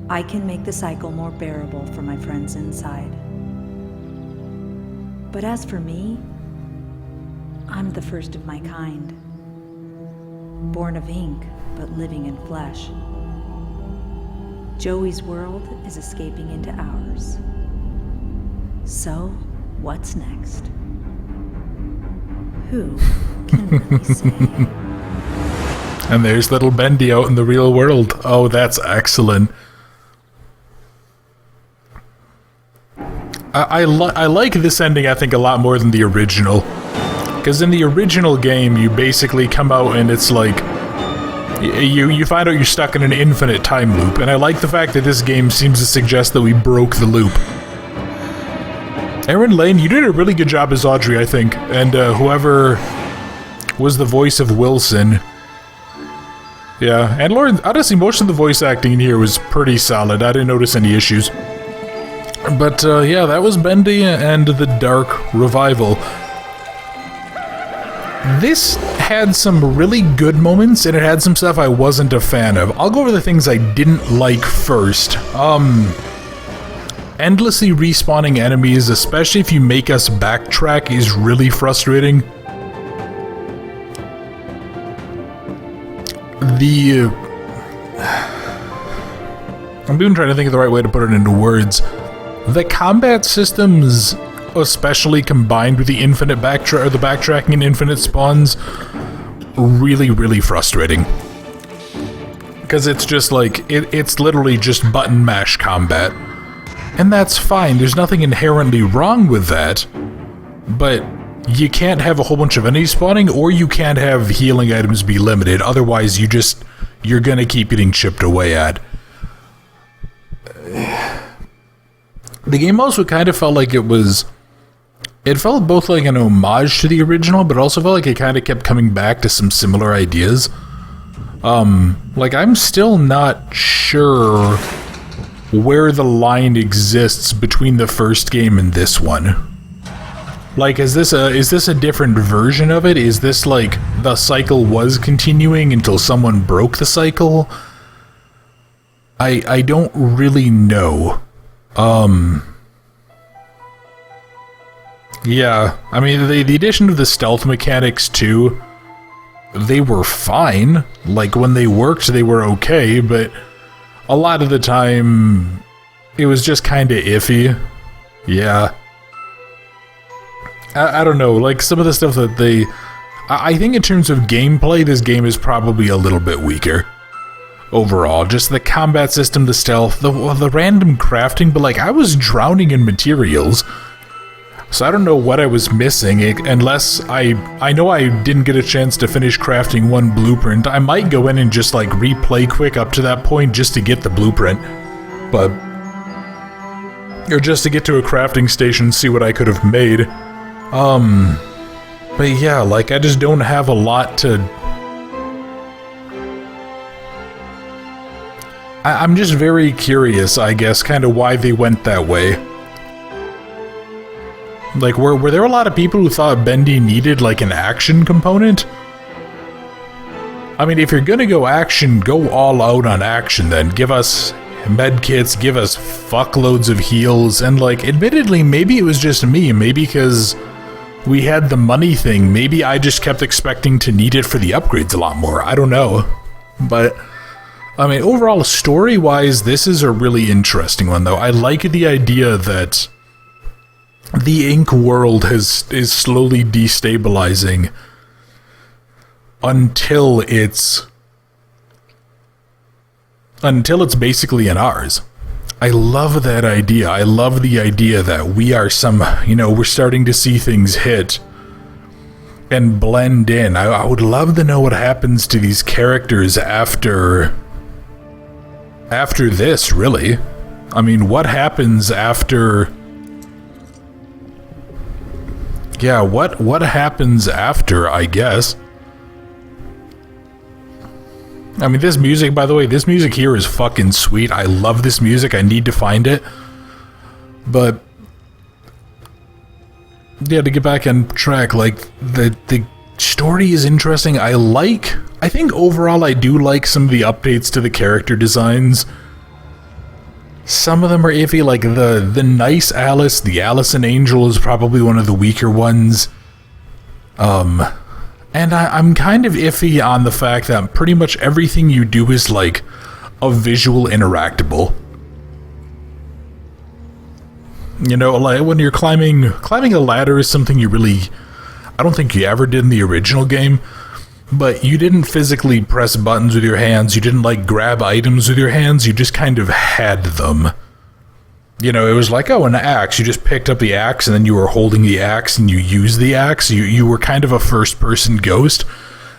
I can make the cycle more bearable for my friends inside. But as for me, I'm the first of my kind. Born of ink, but living in flesh. Joey's world is escaping into ours. So, what's next? Who can really say? And there's little Bendy out in the real world. Oh, that's excellent. I like this ending, I think, a lot more than the original. Because in the original game, you basically come out and it's like... You find out you're stuck in an infinite time loop, and I like the fact that this game seems to suggest that we broke the loop. Erin Lane, you did a really good job as Audrey, I think, and whoever was the voice of Wilson... Yeah, and Lauren, honestly, most of the voice acting in here was pretty solid. I didn't notice any issues. But, yeah, that was Bendy and the Dark Revival. This had some really good moments, and it had some stuff I wasn't a fan of. I'll go over the things I didn't like first. Endlessly respawning enemies, especially if you make us backtrack, is really frustrating. I'm even trying to think of the right way to put it into words. The combat systems, especially combined with the infinite backtracking and infinite spawns, really, really frustrating. Because it's just like, it's literally just button mash combat. And that's fine, there's nothing inherently wrong with that. But you can't have a whole bunch of enemies spawning, or you can't have healing items be limited, otherwise you're gonna keep getting chipped away at. The game also kind of felt like it felt both like an homage to the original, but also felt like it kind of kept coming back to some similar ideas. Like, I'm still not sure where the line exists between the first game and this one. Like, is this a different version of it? Is this like the cycle was continuing until someone broke the cycle? I don't really know. Yeah, I mean, the addition of the stealth mechanics too, they were fine. Like, when they worked, they were okay, but a lot of the time, it was just kind of iffy. Yeah. I don't know, like, some of the stuff that I think in terms of gameplay, this game is probably a little bit weaker. Overall, just the combat system, the stealth, the random crafting, but like, I was drowning in materials. So I don't know what I was missing, unless I know I didn't get a chance to finish crafting one blueprint. I might go in and just like replay quick up to that point just to get the blueprint. But... or just to get to a crafting station, see what I could have made. But yeah, like, I just don't have a lot to... I'm just very curious, I guess, kind of why they went that way. Like, were there a lot of people who thought Bendy needed, like, an action component? I mean, if you're gonna go action, go all out on action then. Give us medkits, give us fuckloads of heals, and, like, admittedly, maybe it was just me, maybe because we had the money thing, maybe I just kept expecting to need it for the upgrades a lot more, I don't know. But, I mean, overall, story-wise, this is a really interesting one, though. I like the idea that the ink world is slowly destabilizing until it's basically in ours. I love that idea. I love the idea that we are we're starting to see things hit and blend in. I would love to know what happens to these characters after this, really. I mean, what happens after... yeah, what happens after, I guess. I mean, this music, by the way, this music here is fucking sweet. I love this music. I need to find it. But yeah, to get back on track, like, the story is interesting. I think overall I do like some of the updates to the character designs. Some of them are iffy, like the nice Alice, the Allison Angel is probably one of the weaker ones. And I'm kind of iffy on the fact that pretty much everything you do is like a visual interactable. You know, like when you're climbing a ladder is something you really, I don't think you ever did in the original game, but you didn't physically press buttons with your hands, you didn't like grab items with your hands, you just kind of had them. You know, it was like, oh, an axe. You just picked up the axe, and then you were holding the axe, and you used the axe. You were kind of a first-person ghost.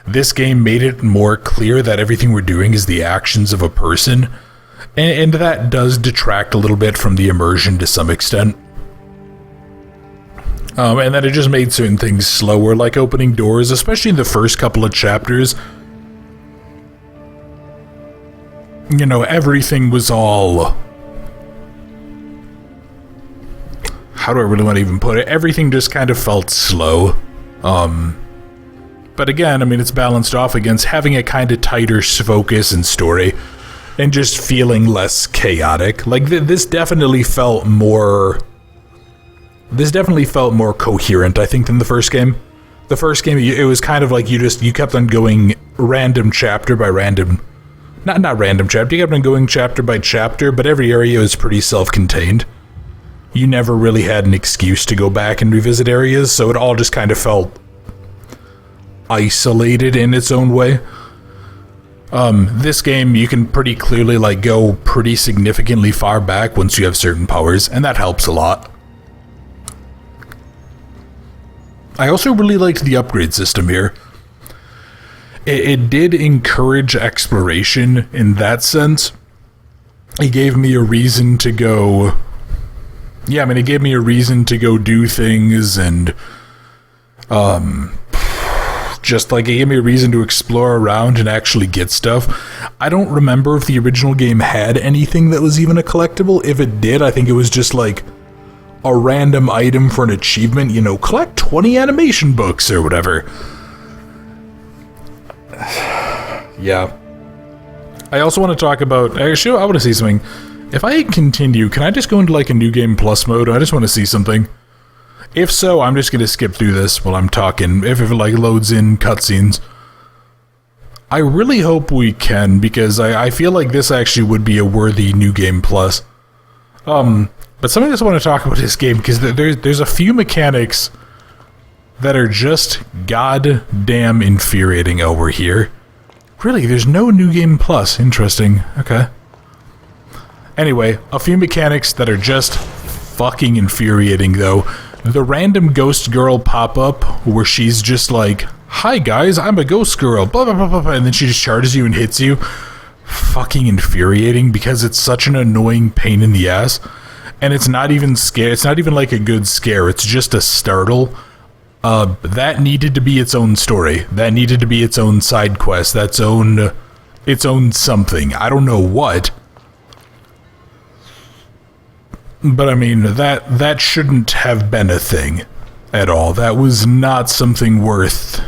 This game made it more clear that everything we're doing is the actions of a person. And that does detract a little bit from the immersion to some extent. And then it just made certain things slower, like opening doors, especially in the first couple of chapters. You know, everything was all... How do I really want to even put it? Everything just kind of felt slow. But again, I mean, it's balanced off against having a kind of tighter focus and story. And just feeling less chaotic. Like, this definitely felt more... This definitely felt more coherent, I think, than the first game. The first game, it was kind of like you kept on going random chapter by random... Not random chapter, you kept on going chapter by chapter, but every area was pretty self-contained. You never really had an excuse to go back and revisit areas, so it all just kind of felt isolated in its own way. This game, you can pretty clearly, like, go pretty significantly far back once you have certain powers, and that helps a lot. I also really liked the upgrade system here. It did encourage exploration in that sense. It gave me a reason to go... Yeah, I mean, it gave me a reason to go do things, and... Just like, it gave me a reason to explore around and actually get stuff. I don't remember if the original game had anything that was even a collectible. If it did, I think it was just like a random item for an achievement, you know, collect 20 animation books or whatever. Yeah. I also want to talk about... Actually, I want to see something. If I continue, can I just go into like a New Game Plus mode? I just want to see something. If so, I'm just going to skip through this while I'm talking, if it like loads in cutscenes. I really hope we can, because I feel like this actually would be a worthy New Game Plus. But something else I want to talk about this game, because there's a few mechanics that are just goddamn infuriating over here. Really, there's no New Game Plus. Interesting. Okay. Anyway, a few mechanics that are just fucking infuriating, though. The random ghost girl pop-up where she's just like, hi guys, I'm a ghost girl, blah blah blah blah blah, and then she just charges you and hits you. Fucking infuriating, because it's such an annoying pain in the ass. And it's not even scare. It's not even like a good scare. It's just a startle. That needed to be its own story. That needed to be its own side quest. Its own something. I don't know what. But I mean, that shouldn't have been a thing at all. That was not something worth...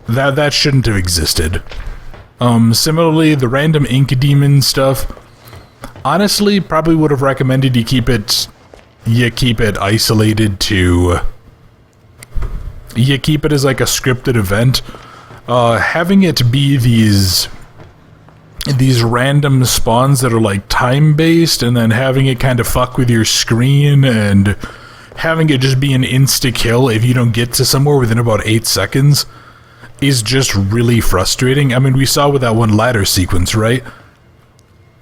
That shouldn't have existed. Similarly, the random ink demon stuff, honestly, probably would have recommended you keep it isolated to... You keep it as like a scripted event. Having it be these random spawns that are like time-based, and then having it kind of fuck with your screen, and having it just be an insta-kill if you don't get to somewhere within about 8 seconds is just really frustrating. I mean, we saw with that one ladder sequence, right?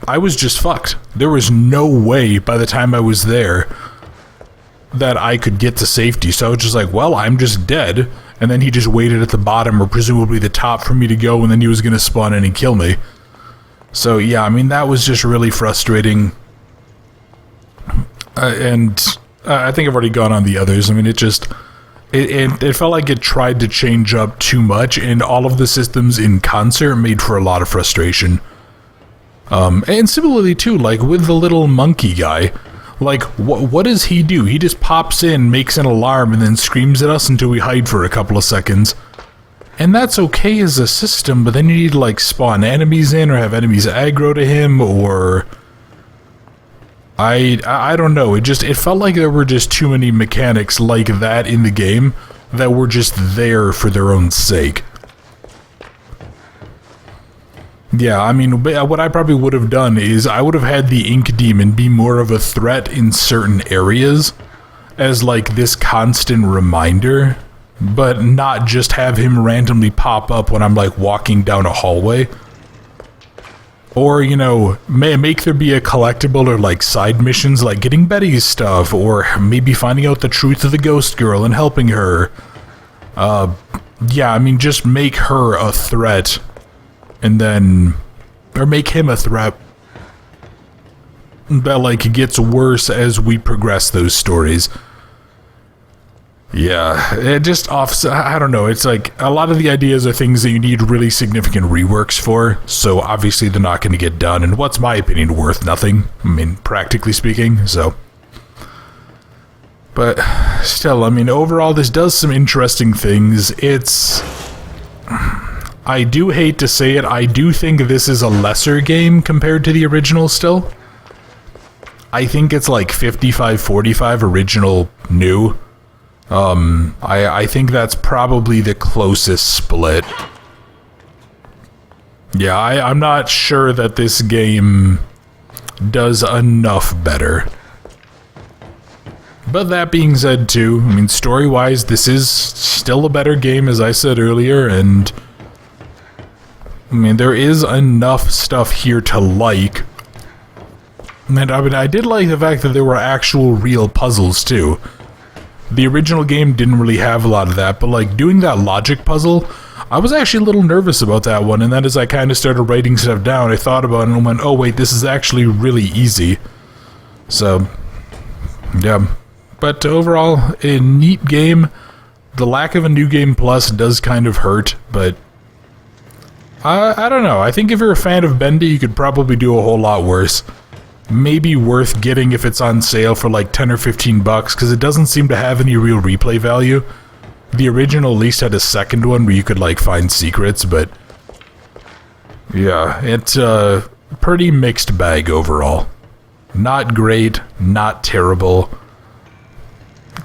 I was just fucked. There was no way by the time I was there that I could get to safety, so I was just like, well, I'm just dead, and then he just waited at the bottom, or presumably the top, for me to go, and then he was going to spawn in and kill me. So yeah, I mean, that was just really frustrating. And I think I've already gone on the others. I mean, it felt like it tried to change up too much, and all of the systems in concert made for a lot of frustration. And similarly too, like with the little monkey guy, like what does he do? He just pops in, makes an alarm, and then screams at us until we hide for a couple of seconds. And that's okay as a system, but then you need to like spawn enemies in, or have enemies aggro to him, or... I don't know, it felt like there were just too many mechanics like that in the game that were just there for their own sake. Yeah, I mean, what I probably would have done is I would have had the Ink Demon be more of a threat in certain areas as like this constant reminder, but not just have him randomly pop up when I'm like walking down a hallway. Or, you know, make there be a collectible or like side missions like getting Betty's stuff, or maybe finding out the truth of the ghost girl and helping her. Yeah, I mean, just make her a threat, and then, or make him a threat that like gets worse as we progress those stories. Yeah, it just I don't know, it's like a lot of the ideas are things that you need really significant reworks for, so obviously they're not going to get done, and what's my opinion, worth nothing, I mean, practically speaking, so. But still, I mean, overall this does some interesting things. I do hate to say it, I do think this is a lesser game compared to the original still. I think it's like 55-45 original new. I think that's probably the closest split. Yeah, I'm not sure that this game does enough better. But that being said too, I mean, story-wise, this is still a better game, as I said earlier, and I mean, there is enough stuff here to like. And I mean, I did like the fact that there were actual real puzzles too. The original game didn't really have a lot of that, but like doing that logic puzzle, I was actually a little nervous about that one, and then as I kind of started writing stuff down, I thought about it and went, oh wait, this is actually really easy. So, yeah. But overall, a neat game. The lack of a New Game Plus does kind of hurt, but I don't know. I think if you're a fan of Bendy, you could probably do a whole lot worse. Maybe worth getting if it's on sale for like 10 or 15 bucks, because it doesn't seem to have any real replay value. The original at least had a second one where you could like find secrets, but yeah, it's a pretty mixed bag overall. Not great, not terrible.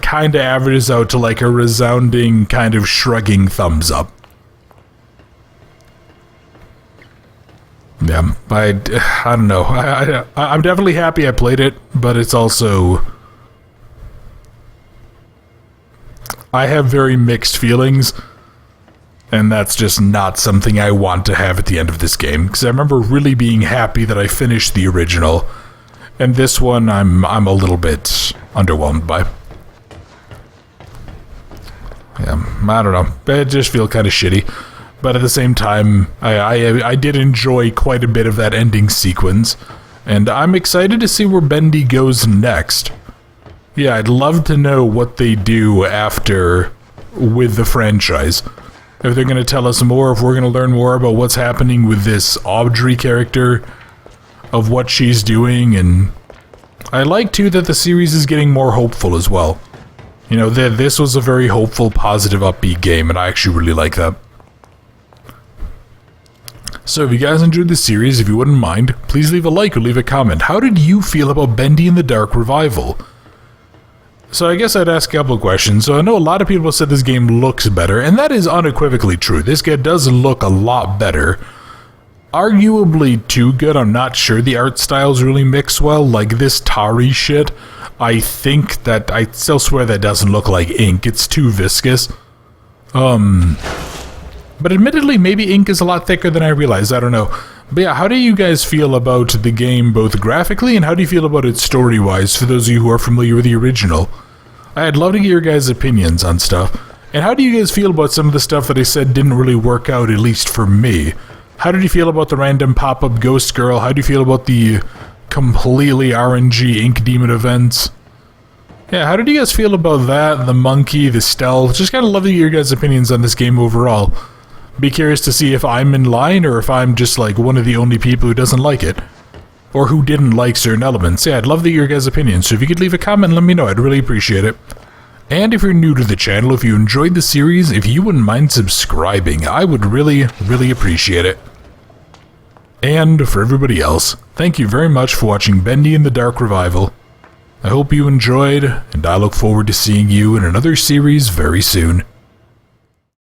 Kinda averages out to like a resounding kind of shrugging thumbs up. Yeah, I don't know. I'm definitely happy I played it, but it's also... I have very mixed feelings, and that's just not something I want to have at the end of this game, because I remember really being happy that I finished the original, and this one I'm a little bit underwhelmed by. Yeah, I don't know. It just feels kind of shitty. But at the same time, I did enjoy quite a bit of that ending sequence, and I'm excited to see where Bendy goes next. Yeah, I'd love to know what they do after with the franchise. If they're going to tell us more, if we're going to learn more about what's happening with this Audrey character, of what she's doing, and I like too that the series is getting more hopeful as well. You know, this was a very hopeful, positive, upbeat game, and I actually really like that. So if you guys enjoyed this series, if you wouldn't mind, please leave a like or leave a comment. How did you feel about Bendy in the Dark Revival? So I guess I'd ask a couple of questions. So I know a lot of people said this game looks better, and that is unequivocally true. This game does look a lot better. Arguably too good, I'm not sure the art styles really mix well. Like this tarry shit, I think that, I still swear that doesn't look like ink, it's too viscous. But admittedly, maybe ink is a lot thicker than I realized, I don't know. But yeah, how do you guys feel about the game both graphically, and how do you feel about it story-wise, for those of you who are familiar with the original? I'd love to get your guys' opinions on stuff. And how do you guys feel about some of the stuff that I said didn't really work out, at least for me? How did you feel about the random pop-up ghost girl? How do you feel about the completely RNG ink demon events? Yeah, how did you guys feel about that, the monkey, the stealth? Just kind of love to get your guys' opinions on this game overall. Be curious to see if I'm in line, or if I'm just like one of the only people who doesn't like it. Or who didn't like certain elements. Yeah, I'd love to hear your guys' opinions, so if you could leave a comment and let me know, I'd really appreciate it. And if you're new to the channel, if you enjoyed the series, if you wouldn't mind subscribing, I would really, really appreciate it. And for everybody else, thank you very much for watching Bendy in the Dark Revival. I hope you enjoyed, and I look forward to seeing you in another series very soon.